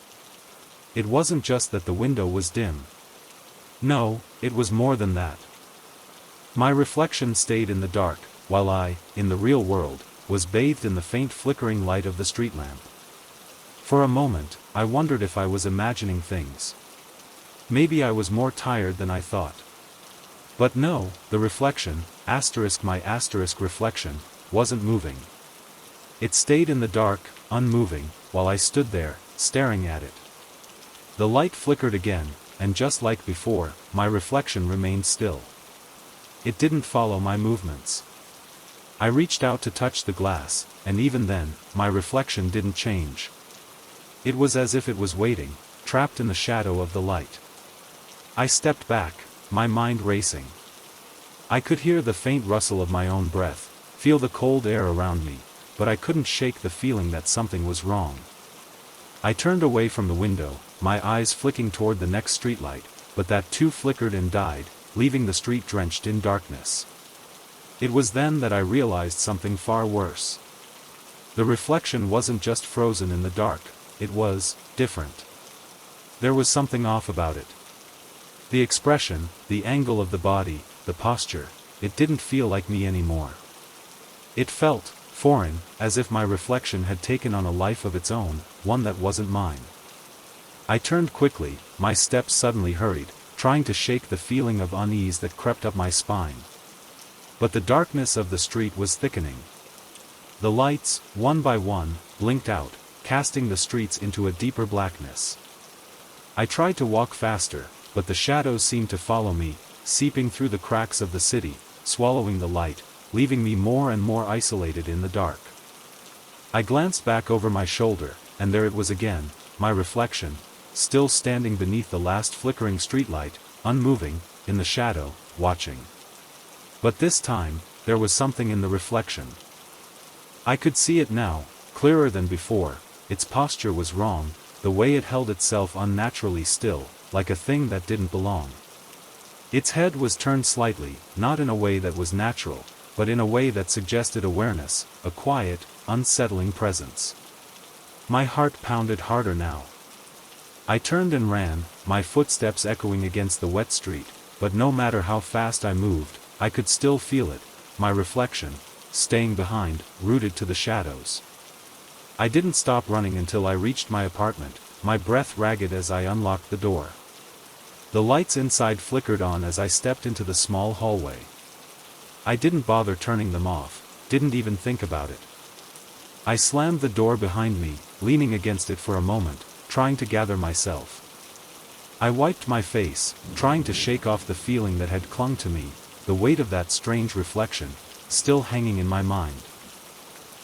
It wasn't just that the window was dim. No, it was more than that. My reflection stayed in the dark, while I, in the real world, was bathed in the faint flickering light of the street lamp. For a moment, I wondered if I was imagining things. Maybe I was more tired than I thought. But no, the reflection, my reflection, wasn't moving. It stayed in the dark, unmoving, while I stood there, staring at it. The light flickered again, and just like before, my reflection remained still. It didn't follow my movements. I reached out to touch the glass, and even then, my reflection didn't change. It was as if it was waiting, trapped in the shadow of the light. I stepped back, my mind racing. I could hear the faint rustle of my own breath, feel the cold air around me, but I couldn't shake the feeling that something was wrong. I turned away from the window, my eyes flicking toward the next streetlight, but that too flickered and died, leaving the street drenched in darkness. It was then that I realized something far worse. The reflection wasn't just frozen in the dark, it was different. There was something off about it. The expression, the angle of the body, the posture, it didn't feel like me anymore. It felt foreign, as if my reflection had taken on a life of its own, one that wasn't mine. I turned quickly, my steps suddenly hurried, trying to shake the feeling of unease that crept up my spine. But the darkness of the street was thickening. The lights, one by one, blinked out, casting the streets into a deeper blackness. I tried to walk faster, but the shadows seemed to follow me, seeping through the cracks of the city, swallowing the light, leaving me more and more isolated in the dark. I glanced back over my shoulder, and there it was again, my reflection, still standing beneath the last flickering streetlight, unmoving, in the shadow, watching. But this time, there was something in the reflection. I could see it now, clearer than before. Its posture was wrong, the way it held itself unnaturally still, like a thing that didn't belong. Its head was turned slightly, not in a way that was natural, but in a way that suggested awareness, a quiet, unsettling presence. My heart pounded harder now. I turned and ran, my footsteps echoing against the wet street, but no matter how fast I moved, I could still feel it, my reflection, staying behind, rooted to the shadows. I didn't stop running until I reached my apartment, my breath ragged as I unlocked the door. The lights inside flickered on as I stepped into the small hallway. I didn't bother turning them off, didn't even think about it. I slammed the door behind me, leaning against it for a moment, trying to gather myself. I wiped my face, trying to shake off the feeling that had clung to me, the weight of that strange reflection, still hanging in my mind.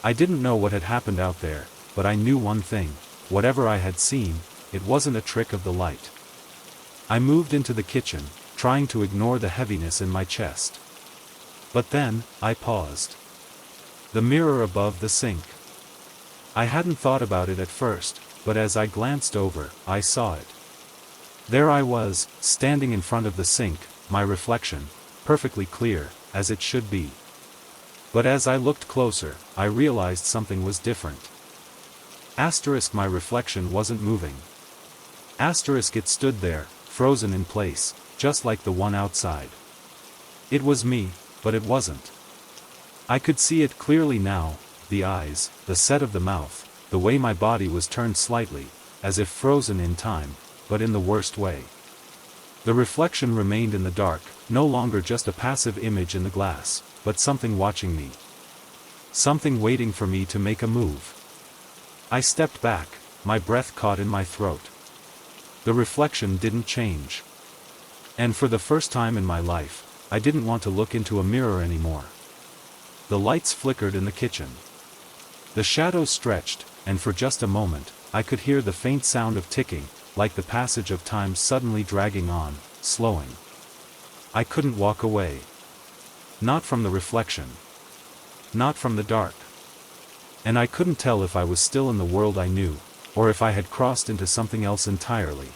I didn't know what had happened out there, but I knew one thing: whatever I had seen, it wasn't a trick of the light. I moved into the kitchen, trying to ignore the heaviness in my chest. But then, I paused. The mirror above the sink. I hadn't thought about it at first, but as I glanced over, I saw it. There I was, standing in front of the sink, my reflection, perfectly clear, as it should be. But as I looked closer, I realized something was different. Asterisk, my reflection wasn't moving. Asterisk, it stood there, frozen in place, just like the one outside. It was me, but it wasn't. I could see it clearly now, the eyes, the set of the mouth, the way my body was turned slightly, as if frozen in time, but in the worst way. The reflection remained in the dark, no longer just a passive image in the glass, but something watching me. Something waiting for me to make a move. I stepped back, my breath caught in my throat. The reflection didn't change. And for the first time in my life, I didn't want to look into a mirror anymore. The lights flickered in the kitchen. The shadows stretched, and for just a moment, I could hear the faint sound of ticking, like the passage of time suddenly dragging on, slowing. I couldn't walk away. Not from the reflection. Not from the dark. And I couldn't tell if I was still in the world I knew, or if I had crossed into something else entirely.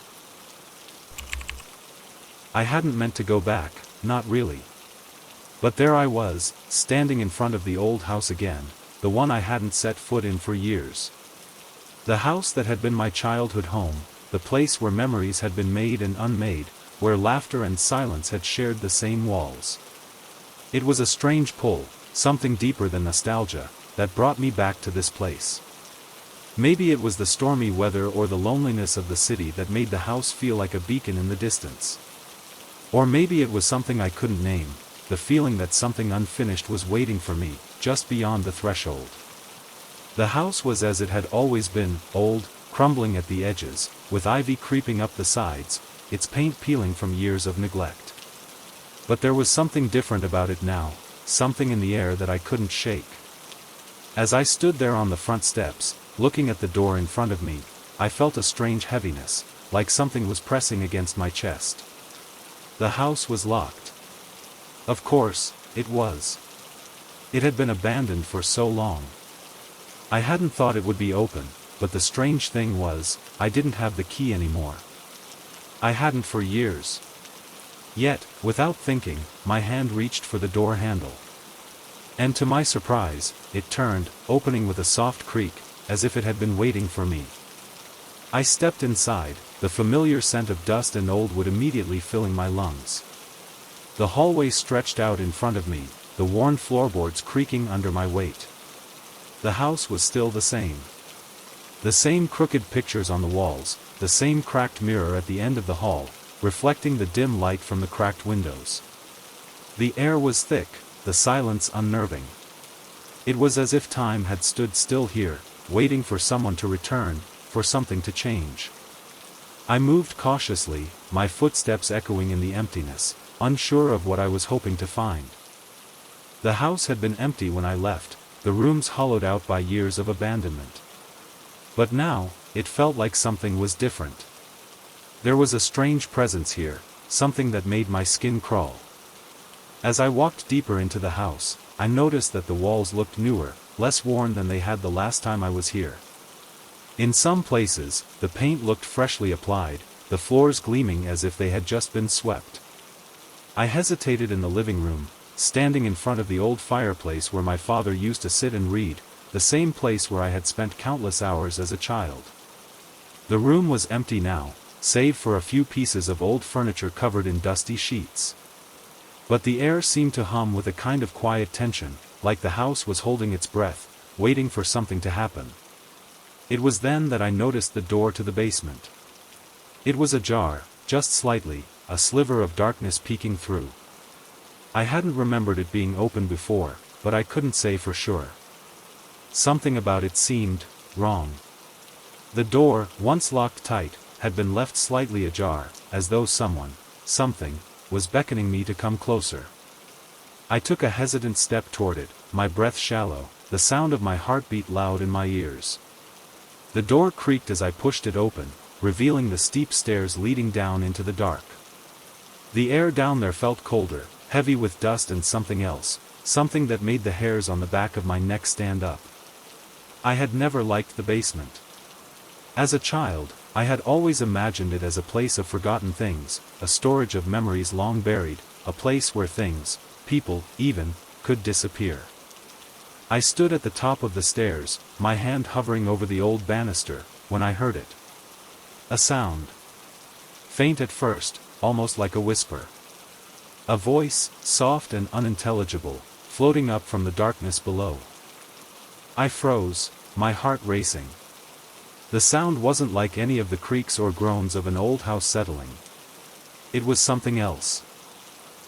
I hadn't meant to go back, not really. But there I was, standing in front of the old house again, the one I hadn't set foot in for years. The house that had been my childhood home, the place where memories had been made and unmade, where laughter and silence had shared the same walls. It was a strange pull, something deeper than nostalgia, that brought me back to this place. Maybe it was the stormy weather or the loneliness of the city that made the house feel like a beacon in the distance. Or maybe it was something I couldn't name, the feeling that something unfinished was waiting for me, just beyond the threshold. The house was as it had always been, old, crumbling at the edges, with ivy creeping up the sides, its paint peeling from years of neglect. But there was something different about it now, something in the air that I couldn't shake. As I stood there on the front steps, looking at the door in front of me, I felt a strange heaviness, like something was pressing against my chest. The house was locked. Of course, it was. It had been abandoned for so long. I hadn't thought it would be open, but the strange thing was, I didn't have the key anymore. I hadn't for years. Yet, without thinking, my hand reached for the door handle. And to my surprise, it turned, opening with a soft creak, as if it had been waiting for me. I stepped inside, the familiar scent of dust and old wood immediately filling my lungs. The hallway stretched out in front of me, the worn floorboards creaking under my weight. The house was still the same. The same crooked pictures on the walls, the same cracked mirror at the end of the hall, reflecting the dim light from the cracked windows. The air was thick, the silence unnerving. It was as if time had stood still here, waiting for someone to return, for something to change. I moved cautiously, my footsteps echoing in the emptiness, unsure of what I was hoping to find. The house had been empty when I left, the rooms hollowed out by years of abandonment. But now, it felt like something was different. There was a strange presence here, something that made my skin crawl. As I walked deeper into the house, I noticed that the walls looked newer, less worn than they had the last time I was here. In some places, the paint looked freshly applied, the floors gleaming as if they had just been swept. I hesitated in the living room, standing in front of the old fireplace where my father used to sit and read, the same place where I had spent countless hours as a child. The room was empty now, save for a few pieces of old furniture covered in dusty sheets. But the air seemed to hum with a kind of quiet tension, like the house was holding its breath, waiting for something to happen. It was then that I noticed the door to the basement. It was ajar, just slightly, a sliver of darkness peeking through. I hadn't remembered it being open before, but I couldn't say for sure. Something about it seemed wrong. The door, once locked tight, had been left slightly ajar, as though someone, something, was beckoning me to come closer. I took a hesitant step toward it, my breath shallow, the sound of my heartbeat loud in my ears. The door creaked as I pushed it open, revealing the steep stairs leading down into the dark. The air down there felt colder, heavy with dust and something else, something that made the hairs on the back of my neck stand up. I had never liked the basement. As a child, I had always imagined it as a place of forgotten things, a storage of memories long buried, a place where things, people, even, could disappear. I stood at the top of the stairs, my hand hovering over the old banister, when I heard it. A sound. Faint at first, almost like a whisper. A voice, soft and unintelligible, floating up from the darkness below. I froze, my heart racing. The sound wasn't like any of the creaks or groans of an old house settling. It was something else.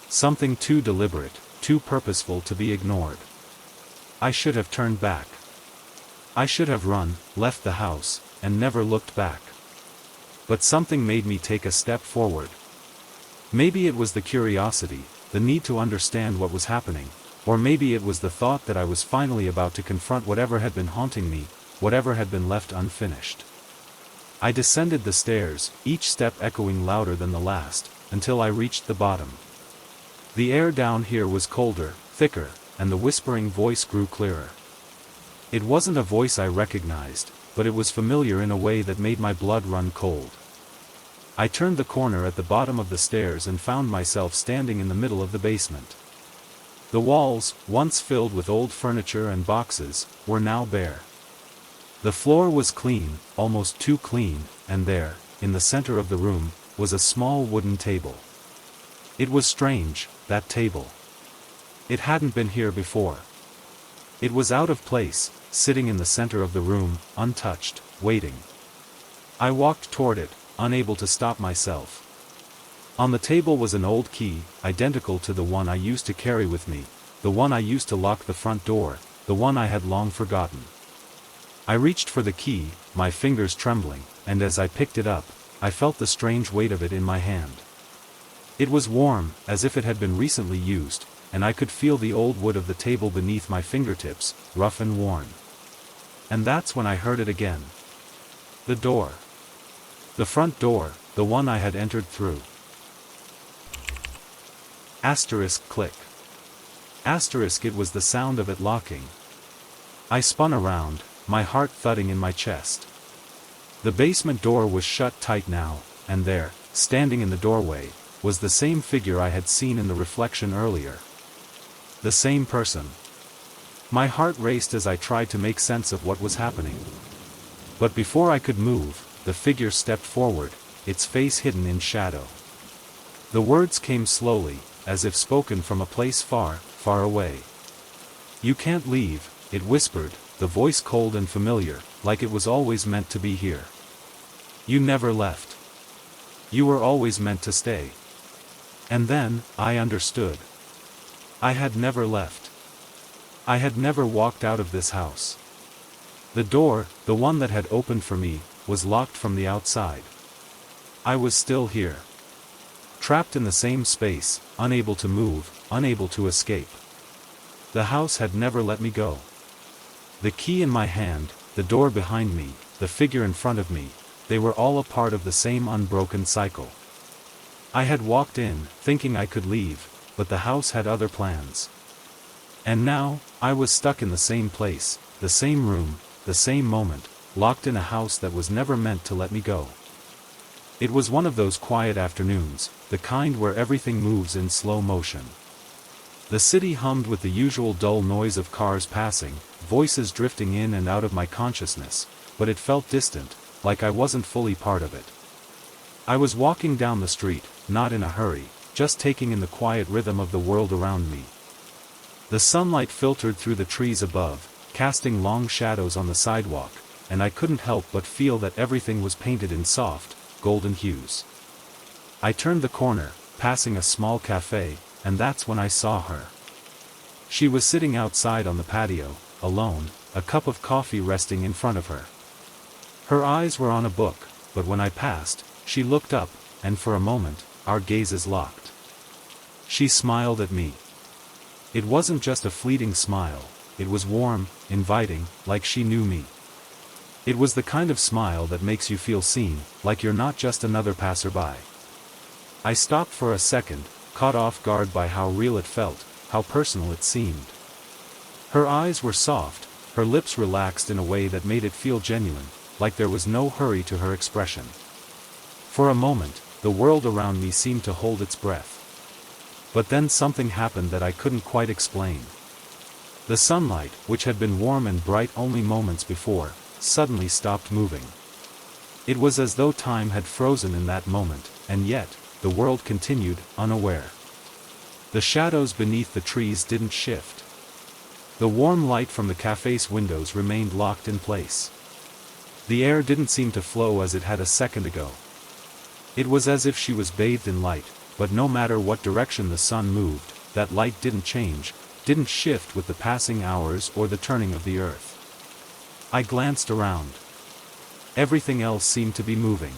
Something too deliberate, too purposeful to be ignored. I should have turned back. I should have run, left the house, and never looked back. But something made me take a step forward. Maybe it was the curiosity, the need to understand what was happening, or maybe it was the thought that I was finally about to confront whatever had been haunting me, whatever had been left unfinished. I descended the stairs, each step echoing louder than the last, until I reached the bottom. The air down here was colder, thicker, and the whispering voice grew clearer. It wasn't a voice I recognized, but it was familiar in a way that made my blood run cold. I turned the corner at the bottom of the stairs and found myself standing in the middle of the basement. The walls, once filled with old furniture and boxes, were now bare. The floor was clean, almost too clean, and there, in the center of the room, was a small wooden table. It was strange, that table. It hadn't been here before. It was out of place, sitting in the center of the room, untouched, waiting. I walked toward it, unable to stop myself. On the table was an old key, identical to the one I used to carry with me, the one I used to lock the front door, the one I had long forgotten. I reached for the key, my fingers trembling, and as I picked it up, I felt the strange weight of it in my hand. It was warm, as if it had been recently used, and I could feel the old wood of the table beneath my fingertips, rough and worn. And that's when I heard it again. The door. The front door, the one I had entered through. Asterisk click. Asterisk, it was the sound of it locking. I spun around, my heart thudding in my chest. The basement door was shut tight now, and there, standing in the doorway, was the same figure I had seen in the reflection earlier. The same person. My heart raced as I tried to make sense of what was happening. But before I could move, the figure stepped forward, its face hidden in shadow. The words came slowly, as if spoken from a place far, far away. "You can't leave," it whispered, the voice cold and familiar, like it was always meant to be here. "You never left. You were always meant to stay." And then, I understood. I had never left. I had never walked out of this house. The door, the one that had opened for me, was locked from the outside. I was still here. Trapped in the same space, unable to move, unable to escape. The house had never let me go. The key in my hand, the door behind me, the figure in front of me, they were all a part of the same unbroken cycle. I had walked in, thinking I could leave, but the house had other plans. And now, I was stuck in the same place, the same room, the same moment, locked in a house that was never meant to let me go. It was one of those quiet afternoons, the kind where everything moves in slow motion. The city hummed with the usual dull noise of cars passing, voices drifting in and out of my consciousness, but it felt distant, like I wasn't fully part of it. I was walking down the street, not in a hurry, just taking in the quiet rhythm of the world around me. The sunlight filtered through the trees above, casting long shadows on the sidewalk, and I couldn't help but feel that everything was painted in soft, golden hues. I turned the corner, passing a small cafe, and that's when I saw her. She was sitting outside on the patio, alone, a cup of coffee resting in front of her. Her eyes were on a book, but when I passed, she looked up, and for a moment, our gazes locked. She smiled at me. It wasn't just a fleeting smile, it was warm, inviting, like she knew me. It was the kind of smile that makes you feel seen, like you're not just another passerby. I stopped for a second, caught off guard by how real it felt, how personal it seemed. Her eyes were soft, her lips relaxed in a way that made it feel genuine, like there was no hurry to her expression. For a moment, the world around me seemed to hold its breath. But then something happened that I couldn't quite explain. The sunlight, which had been warm and bright only moments before, suddenly stopped moving. It was as though time had frozen in that moment, and yet, the world continued, unaware. The shadows beneath the trees didn't shift. The warm light from the cafe's windows remained locked in place. The air didn't seem to flow as it had a second ago. It was as if she was bathed in light, but no matter what direction the sun moved, that light didn't change, didn't shift with the passing hours or the turning of the earth. I glanced around. Everything else seemed to be moving.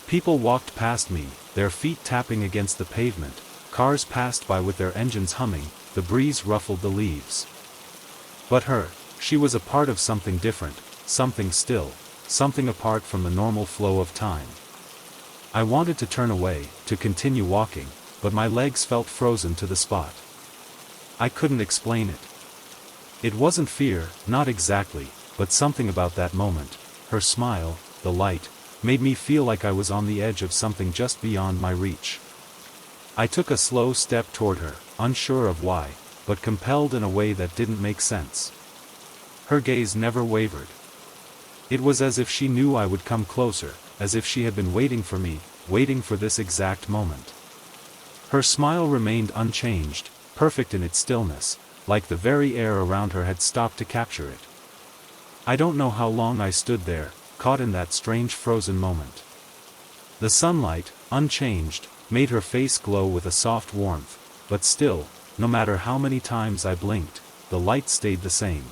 People walked past me, their feet tapping against the pavement, cars passed by with their engines humming, the breeze ruffled the leaves. But her, she was a part of something different, something still, something apart from the normal flow of time. I wanted to turn away, to continue walking, but my legs felt frozen to the spot. I couldn't explain it. It wasn't fear, not exactly, but something about that moment, her smile, the light, made me feel like I was on the edge of something just beyond my reach. I took a slow step toward her, unsure of why, but compelled in a way that didn't make sense. Her gaze never wavered. It was as if she knew I would come closer, as if she had been waiting for me, waiting for this exact moment. Her smile remained unchanged, perfect in its stillness, like the very air around her had stopped to capture it. I don't know how long I stood there, caught in that strange frozen moment. The sunlight, unchanged, made her face glow with a soft warmth, but still, no matter how many times I blinked, the light stayed the same.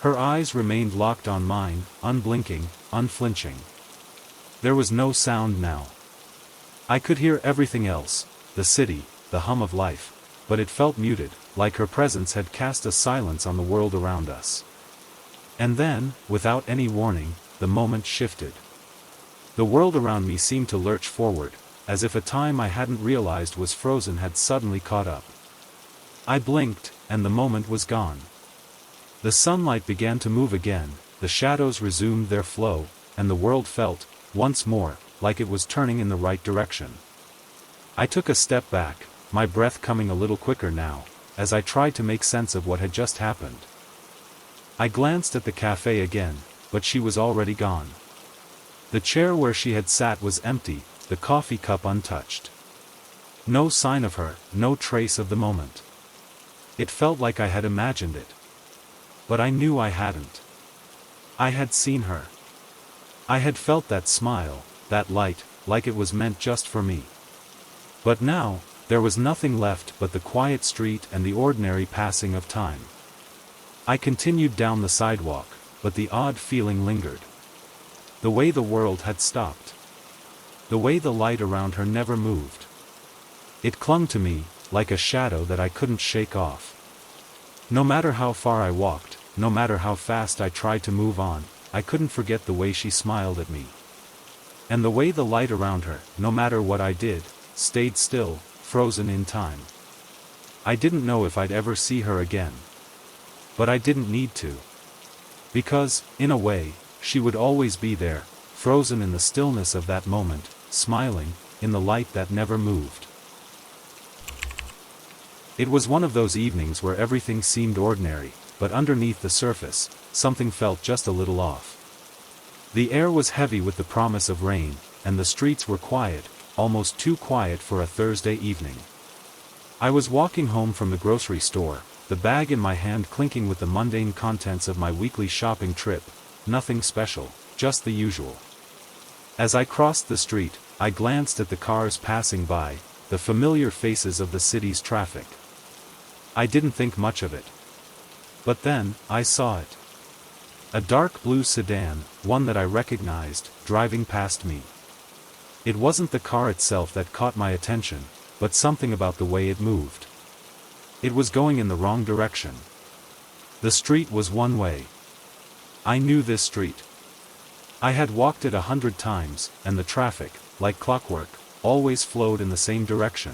Her eyes remained locked on mine, unblinking, unflinching. There was no sound now. I could hear everything else, the city, the hum of life, but it felt muted, like her presence had cast a silence on the world around us. And then, without any warning, the moment shifted. The world around me seemed to lurch forward, as if a time I hadn't realized was frozen had suddenly caught up. I blinked, and the moment was gone. The sunlight began to move again, the shadows resumed their flow, and the world felt, once more, like it was turning in the right direction. I took a step back, my breath coming a little quicker now, as I tried to make sense of what had just happened. I glanced at the cafe again, but she was already gone. The chair where she had sat was empty, the coffee cup untouched. No sign of her, no trace of the moment. It felt like I had imagined it. But I knew I hadn't. I had seen her. I had felt that smile, that light, like it was meant just for me. But now, there was nothing left but the quiet street and the ordinary passing of time. I continued down the sidewalk, but the odd feeling lingered. The way the world had stopped. The way the light around her never moved. It clung to me, like a shadow that I couldn't shake off. No matter how far I walked, no matter how fast I tried to move on, I couldn't forget the way she smiled at me. And the way the light around her, no matter what I did, stayed still, frozen in time. I didn't know if I'd ever see her again. But I didn't need to. Because, in a way, she would always be there, frozen in the stillness of that moment, smiling, in the light that never moved. It was one of those evenings where everything seemed ordinary, but underneath the surface, something felt just a little off. The air was heavy with the promise of rain, and the streets were quiet, almost too quiet for a Thursday evening. I was walking home from the grocery store, the bag in my hand clinking with the mundane contents of my weekly shopping trip, nothing special, just the usual. As I crossed the street, I glanced at the cars passing by, the familiar faces of the city's traffic. I didn't think much of it. But then, I saw it. A dark blue sedan, one that I recognized, driving past me. It wasn't the car itself that caught my attention, but something about the way it moved. It was going in the wrong direction. The street was one way. I knew this street. I had walked it 100 times, and the traffic, like clockwork, always flowed in the same direction.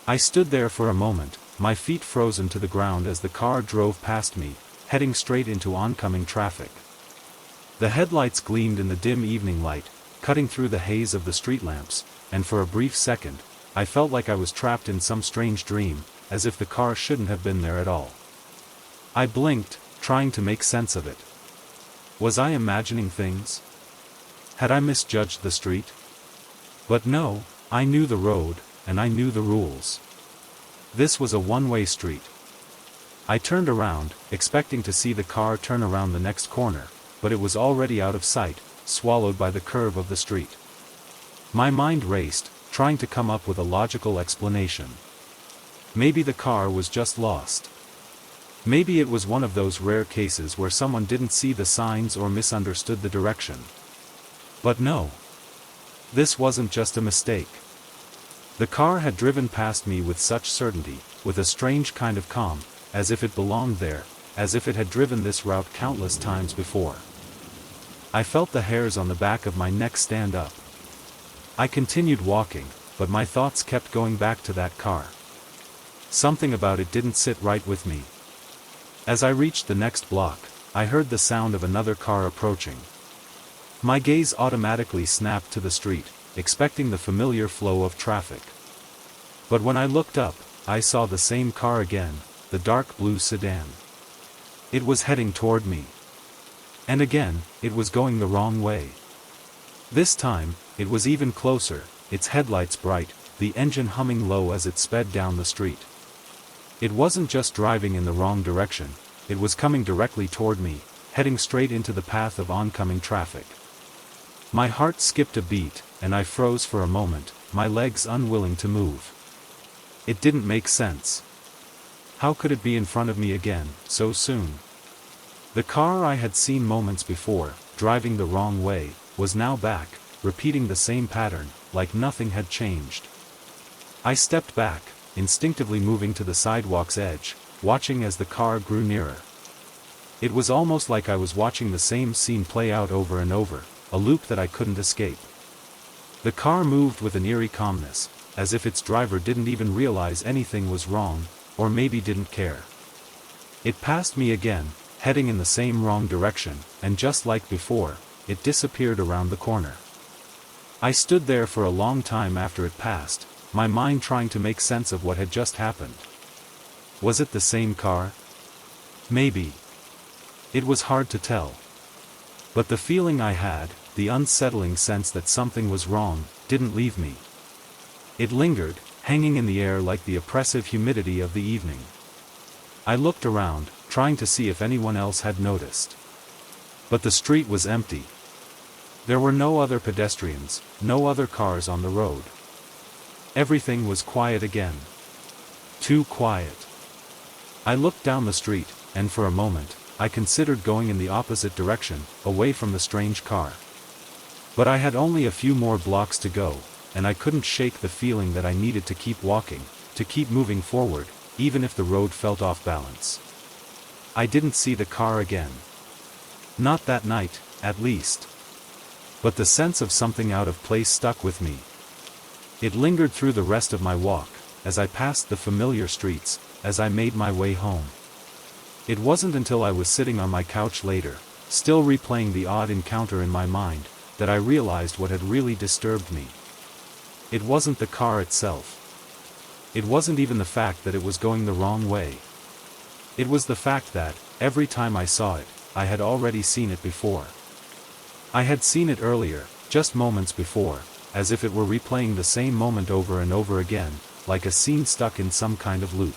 I stood there for a moment, my feet frozen to the ground as the car drove past me, heading straight into oncoming traffic. The headlights gleamed in the dim evening light, cutting through the haze of the street lamps, and for a brief second, I felt like I was trapped in some strange dream, as if the car shouldn't have been there at all. I blinked, trying to make sense of it. Was I imagining things? Had I misjudged the street? But no, I knew the road, and I knew the rules. This was a one-way street. I turned around, expecting to see the car turn around the next corner, but it was already out of sight, swallowed by the curve of the street. My mind raced, trying to come up with a logical explanation. Maybe the car was just lost. Maybe it was one of those rare cases where someone didn't see the signs or misunderstood the direction. But no. This wasn't just a mistake. The car had driven past me with such certainty, with a strange kind of calm, as if it belonged there, as if it had driven this route countless times before. I felt the hairs on the back of my neck stand up. I continued walking, but my thoughts kept going back to that car. Something about it didn't sit right with me. As I reached the next block, I heard the sound of another car approaching. My gaze automatically snapped to the street, expecting the familiar flow of traffic. But when I looked up, I saw the same car again, the dark blue sedan. It was heading toward me. And again, it was going the wrong way. This time, it was even closer, its headlights bright, the engine humming low as it sped down the street. It wasn't just driving in the wrong direction, it was coming directly toward me, heading straight into the path of oncoming traffic. My heart skipped a beat, and I froze for a moment, my legs unwilling to move. It didn't make sense. How could it be in front of me again, so soon? The car I had seen moments before, driving the wrong way, was now back, repeating the same pattern, like nothing had changed. I stepped back, instinctively moving to the sidewalk's edge, watching as the car grew nearer. It was almost like I was watching the same scene play out over and over, a loop that I couldn't escape. The car moved with an eerie calmness, as if its driver didn't even realize anything was wrong, or maybe didn't care. It passed me again, heading in the same wrong direction, and just like before, it disappeared around the corner. I stood there for a long time after it passed, my mind trying to make sense of what had just happened. Was it the same car? Maybe. It was hard to tell. But the feeling I had, the unsettling sense that something was wrong, didn't leave me. It lingered, hanging in the air like the oppressive humidity of the evening. I looked around, trying to see if anyone else had noticed. But the street was empty. There were no other pedestrians, no other cars on the road. Everything was quiet again. Too quiet. I looked down the street, and for a moment, I considered going in the opposite direction, away from the strange car. But I had only a few more blocks to go, and I couldn't shake the feeling that I needed to keep walking, to keep moving forward, even if the road felt off balance. I didn't see the car again. Not that night, at least. But the sense of something out of place stuck with me. It lingered through the rest of my walk, as I passed the familiar streets, as I made my way home. It wasn't until I was sitting on my couch later, still replaying the odd encounter in my mind, that I realized what had really disturbed me. It wasn't the car itself. It wasn't even the fact that it was going the wrong way. It was the fact that, every time I saw it, I had already seen it before. I had seen it earlier, just moments before, as if it were replaying the same moment over and over again, like a scene stuck in some kind of loop.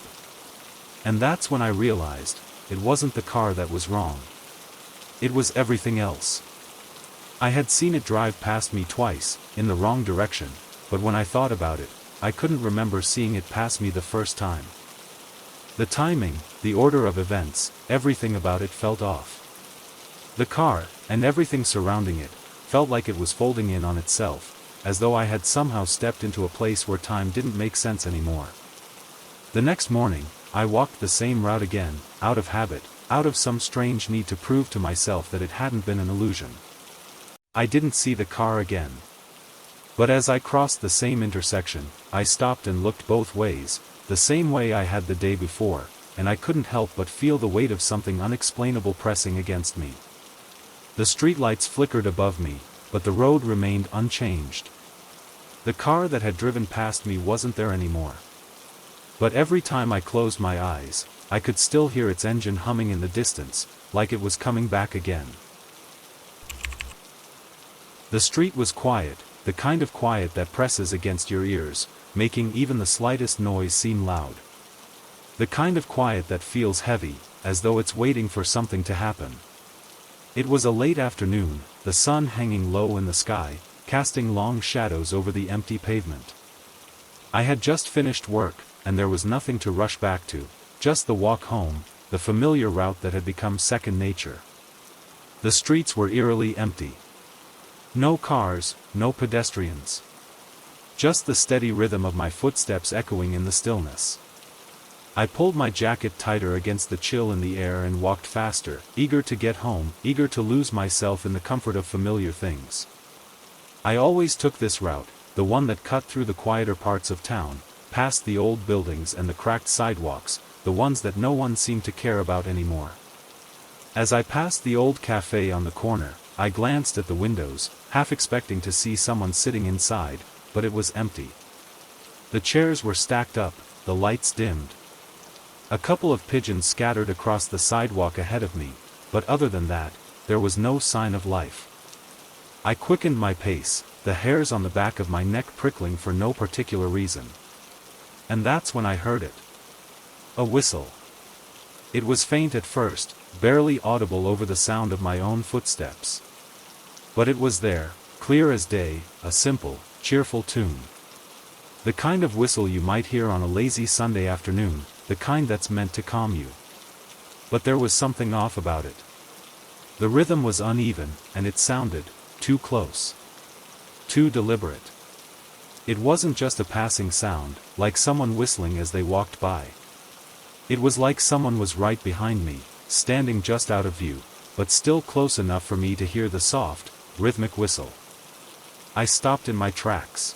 And that's when I realized, it wasn't the car that was wrong. It was everything else. I had seen it drive past me twice, in the wrong direction, but when I thought about it, I couldn't remember seeing it pass me the first time. The timing, the order of events, everything about it felt off. The car, and everything surrounding it, felt like it was folding in on itself, as though I had somehow stepped into a place where time didn't make sense anymore. The next morning, I walked the same route again, out of habit, out of some strange need to prove to myself that it hadn't been an illusion. I didn't see the car again. But as I crossed the same intersection, I stopped and looked both ways, the same way I had the day before, and I couldn't help but feel the weight of something unexplainable pressing against me. The streetlights flickered above me, but the road remained unchanged. The car that had driven past me wasn't there anymore. But every time I closed my eyes, I could still hear its engine humming in the distance, like it was coming back again. The street was quiet, the kind of quiet that presses against your ears, making even the slightest noise seem loud. The kind of quiet that feels heavy, as though it's waiting for something to happen. It was a late afternoon, the sun hanging low in the sky, casting long shadows over the empty pavement. I had just finished work, and there was nothing to rush back to, just the walk home, the familiar route that had become second nature. The streets were eerily empty. No cars, no pedestrians. Just the steady rhythm of my footsteps echoing in the stillness. I pulled my jacket tighter against the chill in the air and walked faster, eager to get home, eager to lose myself in the comfort of familiar things. I always took this route, the one that cut through the quieter parts of town, past the old buildings and the cracked sidewalks, the ones that no one seemed to care about anymore. As I passed the old cafe on the corner, I glanced at the windows, half expecting to see someone sitting inside, but it was empty. The chairs were stacked up, the lights dimmed. A couple of pigeons scattered across the sidewalk ahead of me, but other than that, there was no sign of life. I quickened my pace, the hairs on the back of my neck prickling for no particular reason. And that's when I heard it. A whistle. It was faint at first, barely audible over the sound of my own footsteps. But it was there, clear as day, a simple, cheerful tune. The kind of whistle you might hear on a lazy Sunday afternoon, the kind that's meant to calm you. But there was something off about it. The rhythm was uneven, and it sounded too close. Too deliberate. It wasn't just a passing sound, like someone whistling as they walked by. It was like someone was right behind me, standing just out of view, but still close enough for me to hear the soft, rhythmic whistle. I stopped in my tracks.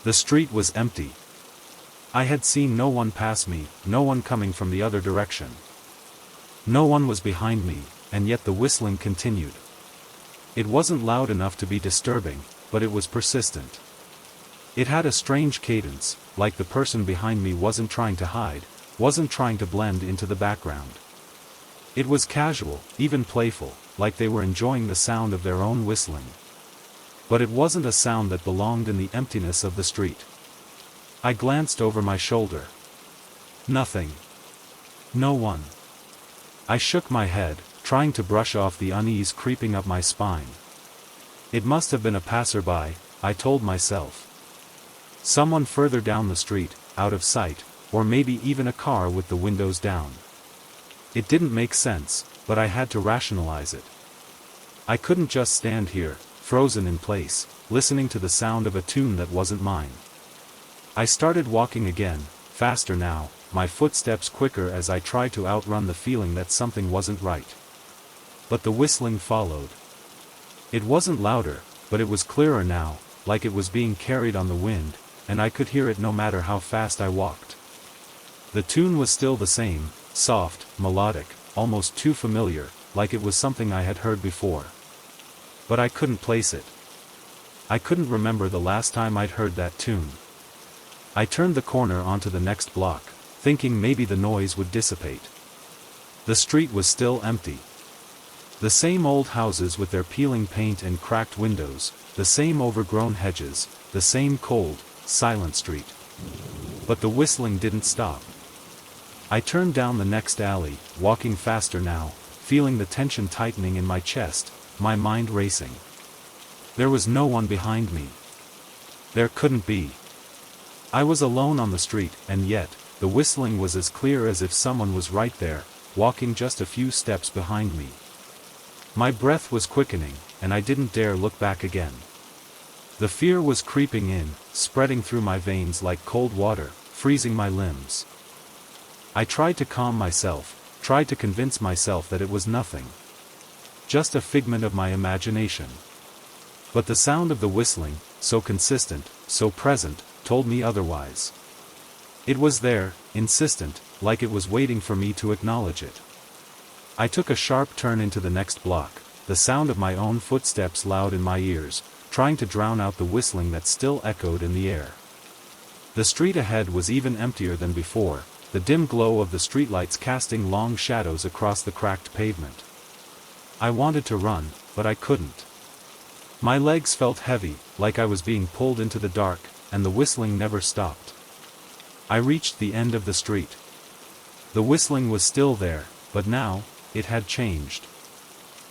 The street was empty. I had seen no one pass me, no one coming from the other direction. No one was behind me, and yet the whistling continued. It wasn't loud enough to be disturbing, but it was persistent. It had a strange cadence, like the person behind me wasn't trying to hide, wasn't trying to blend into the background. It was casual, even playful, like they were enjoying the sound of their own whistling. But it wasn't a sound that belonged in the emptiness of the street. I glanced over my shoulder. Nothing. No one. I shook my head, trying to brush off the unease creeping up my spine. It must have been a passerby, I told myself. Someone further down the street, out of sight, or maybe even a car with the windows down. It didn't make sense, but I had to rationalize it. I couldn't just stand here, frozen in place, listening to the sound of a tune that wasn't mine. I started walking again, faster now, my footsteps quicker as I tried to outrun the feeling that something wasn't right. But the whistling followed. It wasn't louder, but it was clearer now, like it was being carried on the wind, and I could hear it no matter how fast I walked. The tune was still the same, soft, melodic, almost too familiar, like it was something I had heard before. But I couldn't place it. I couldn't remember the last time I'd heard that tune. I turned the corner onto the next block, thinking maybe the noise would dissipate. The street was still empty. The same old houses with their peeling paint and cracked windows, the same overgrown hedges, the same cold, silent street. But the whistling didn't stop. I turned down the next alley, walking faster now, feeling the tension tightening in my chest, my mind racing. There was no one behind me. There couldn't be. I was alone on the street, and yet, the whistling was as clear as if someone was right there, walking just a few steps behind me. My breath was quickening, and I didn't dare look back again. The fear was creeping in, spreading through my veins like cold water, freezing my limbs. I tried to calm myself, tried to convince myself that it was nothing. Just a figment of my imagination. But the sound of the whistling, so consistent, so present, told me otherwise. It was there, insistent, like it was waiting for me to acknowledge it. I took a sharp turn into the next block, the sound of my own footsteps loud in my ears, trying to drown out the whistling that still echoed in the air. The street ahead was even emptier than before, the dim glow of the streetlights casting long shadows across the cracked pavement. I wanted to run, but I couldn't. My legs felt heavy, like I was being pulled into the dark, and the whistling never stopped. I reached the end of the street. The whistling was still there, but now, it had changed.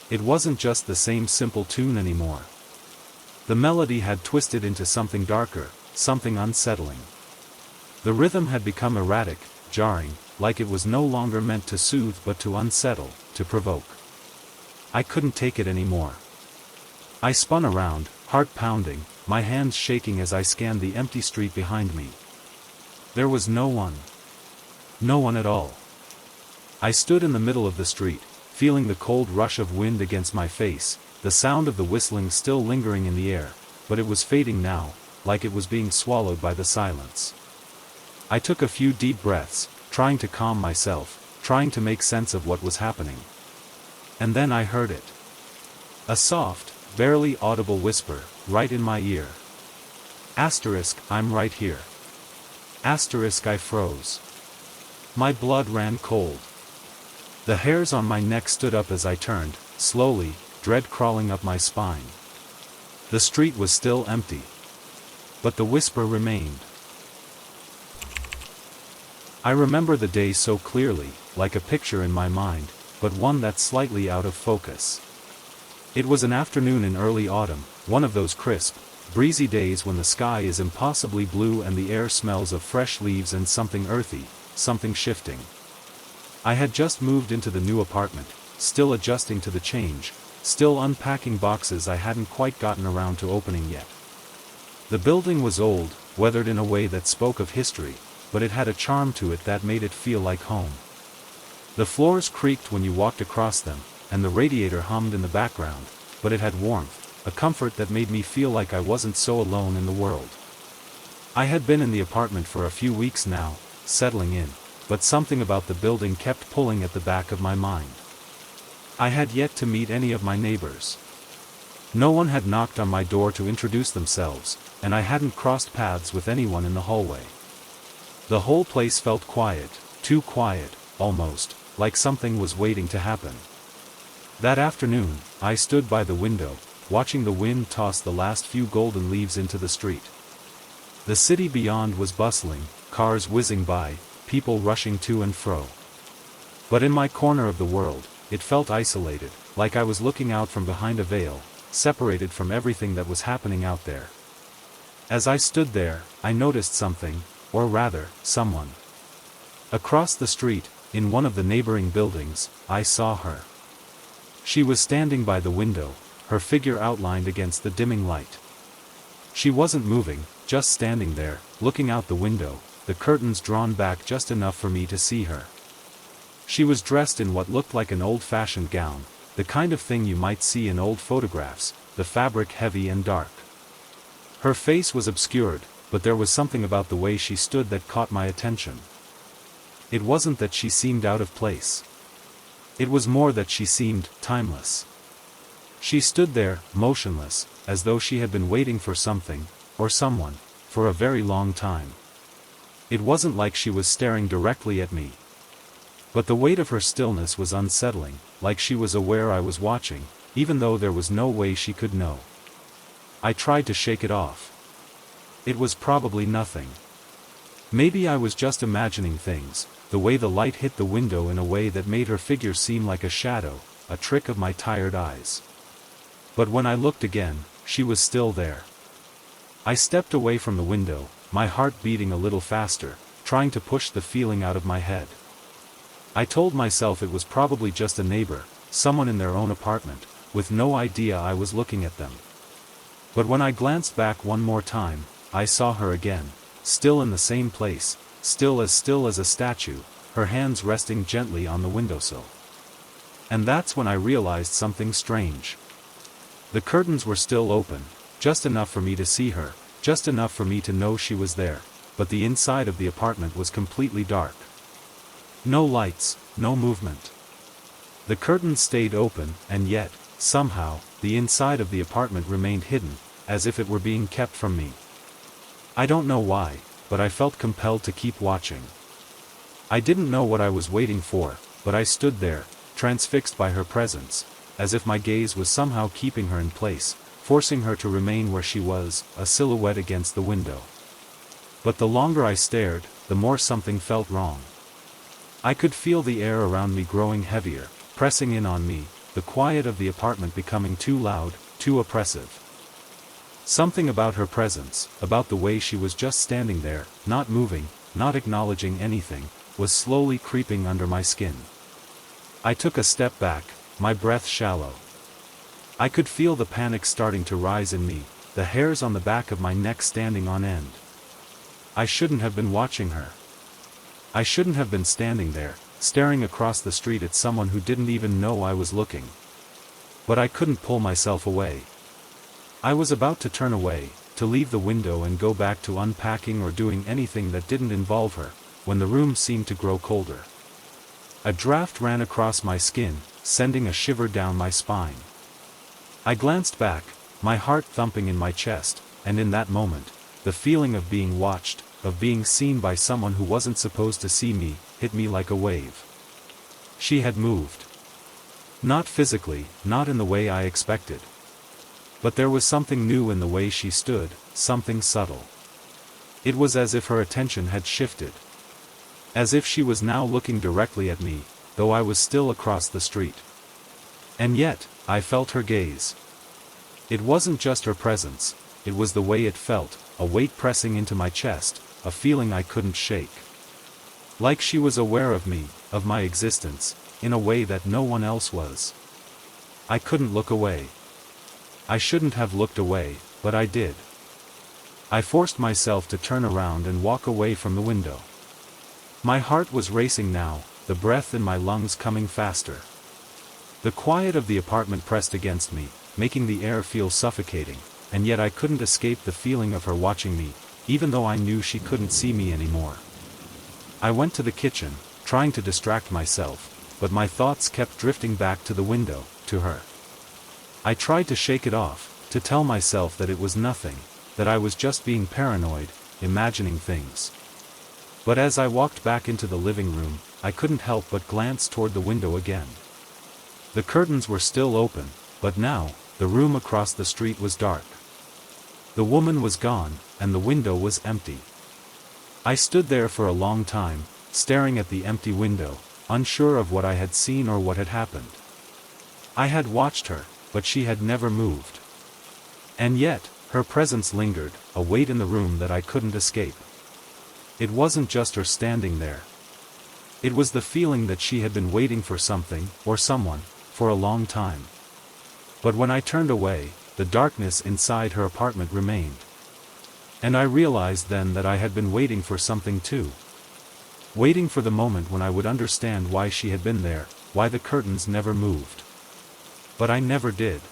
It wasn't just the same simple tune anymore. The melody had twisted into something darker, something unsettling. The rhythm had become erratic, jarring, like it was no longer meant to soothe but to unsettle, to provoke. I couldn't take it anymore. I spun around, heart pounding, my hands shaking as I scanned the empty street behind me. There was no one. No one at all. I stood in the middle of the street, feeling the cold rush of wind against my face, the sound of the whistling still lingering in the air, but it was fading now, like it was being swallowed by the silence. I took a few deep breaths, trying to calm myself, trying to make sense of what was happening. And then I heard it. A soft, barely audible whisper, right in my ear. Asterisk, I'm right here. Asterisk, I froze. My blood ran cold. The hairs on my neck stood up as I turned, slowly, dread crawling up my spine. The street was still empty. But the whisper remained. I remember the day so clearly, like a picture in my mind, but one that's slightly out of focus. It was an afternoon in early autumn, one of those crisp, breezy days when the sky is impossibly blue and the air smells of fresh leaves and something earthy, something shifting. I had just moved into the new apartment, still adjusting to the change, still unpacking boxes I hadn't quite gotten around to opening yet. The building was old, weathered in a way that spoke of history, but it had a charm to it that made it feel like home. The floors creaked when you walked across them, and the radiator hummed in the background, but it had warmth, a comfort that made me feel like I wasn't so alone in the world. I had been in the apartment for a few weeks now, settling in, but something about the building kept pulling at the back of my mind. I had yet to meet any of my neighbors. No one had knocked on my door to introduce themselves, and I hadn't crossed paths with anyone in the hallway. The whole place felt quiet, too quiet, almost, like something was waiting to happen. That afternoon, I stood by the window, watching the wind toss the last few golden leaves into the street. The city beyond was bustling, cars whizzing by, people rushing to and fro. But in my corner of the world, it felt isolated, like I was looking out from behind a veil, separated from everything that was happening out there. As I stood there, I noticed something, or rather, someone. Across the street, in one of the neighboring buildings, I saw her. She was standing by the window, her figure outlined against the dimming light. She wasn't moving, just standing there, looking out the window, the curtains drawn back just enough for me to see her. She was dressed in what looked like an old-fashioned gown, the kind of thing you might see in old photographs, the fabric heavy and dark. Her face was obscured, but there was something about the way she stood that caught my attention. It wasn't that she seemed out of place. It was more that she seemed timeless. She stood there, motionless, as though she had been waiting for something, or someone, for a very long time. It wasn't like she was staring directly at me. But the weight of her stillness was unsettling, like she was aware I was watching, even though there was no way she could know. I tried to shake it off. It was probably nothing. Maybe I was just imagining things, the way the light hit the window in a way that made her figure seem like a shadow, a trick of my tired eyes. But when I looked again, she was still there. I stepped away from the window, my heart beating a little faster, trying to push the feeling out of my head. I told myself it was probably just a neighbor, someone in their own apartment, with no idea I was looking at them. But when I glanced back one more time, I saw her again, still in the same place, still as a statue, her hands resting gently on the windowsill. And that's when I realized something strange. The curtains were still open, just enough for me to see her, just enough for me to know she was there, but the inside of the apartment was completely dark. No lights, no movement. The curtains stayed open, and yet, somehow, the inside of the apartment remained hidden, as if it were being kept from me. I don't know why, but I felt compelled to keep watching. I didn't know what I was waiting for, but I stood there, transfixed by her presence, as if my gaze was somehow keeping her in place, forcing her to remain where she was, a silhouette against the window. But the longer I stared, the more something felt wrong. I could feel the air around me growing heavier, pressing in on me, the quiet of the apartment becoming too loud, too oppressive. Something about her presence, about the way she was just standing there, not moving, not acknowledging anything, was slowly creeping under my skin. I took a step back, my breath shallow. I could feel the panic starting to rise in me, the hairs on the back of my neck standing on end. I shouldn't have been watching her. I shouldn't have been standing there, staring across the street at someone who didn't even know I was looking. But I couldn't pull myself away. I was about to turn away, to leave the window and go back to unpacking or doing anything that didn't involve her, when the room seemed to grow colder. A draft ran across my skin, sending a shiver down my spine. I glanced back, my heart thumping in my chest, and in that moment, the feeling of being watched, of being seen by someone who wasn't supposed to see me, hit me like a wave. She had moved. Not physically, not in the way I expected. But there was something new in the way she stood, something subtle. It was as if her attention had shifted. As if she was now looking directly at me, though I was still across the street. And yet, I felt her gaze. It wasn't just her presence, it was the way it felt, a weight pressing into my chest, a feeling I couldn't shake. Like she was aware of me, of my existence, in a way that no one else was. I couldn't look away. I shouldn't have looked away, but I did. I forced myself to turn around and walk away from the window. My heart was racing now, the breath in my lungs coming faster. The quiet of the apartment pressed against me, making the air feel suffocating, and yet I couldn't escape the feeling of her watching me, even though I knew she couldn't see me anymore. I went to the kitchen, trying to distract myself, but my thoughts kept drifting back to the window, to her. I tried to shake it off, to tell myself that it was nothing, that I was just being paranoid, imagining things. But as I walked back into the living room, I couldn't help but glance toward the window again. The curtains were still open, but now, the room across the street was dark. The woman was gone, and the window was empty. I stood there for a long time, staring at the empty window, unsure of what I had seen or what had happened. I had watched her, but she had never moved. And yet, her presence lingered, a weight in the room that I couldn't escape. It wasn't just her standing there. It was the feeling that she had been waiting for something, or someone, for a long time. But when I turned away, the darkness inside her apartment remained. And I realized then that I had been waiting for something too. Waiting for the moment when I would understand why she had been there, why the curtains never moved. But I never did.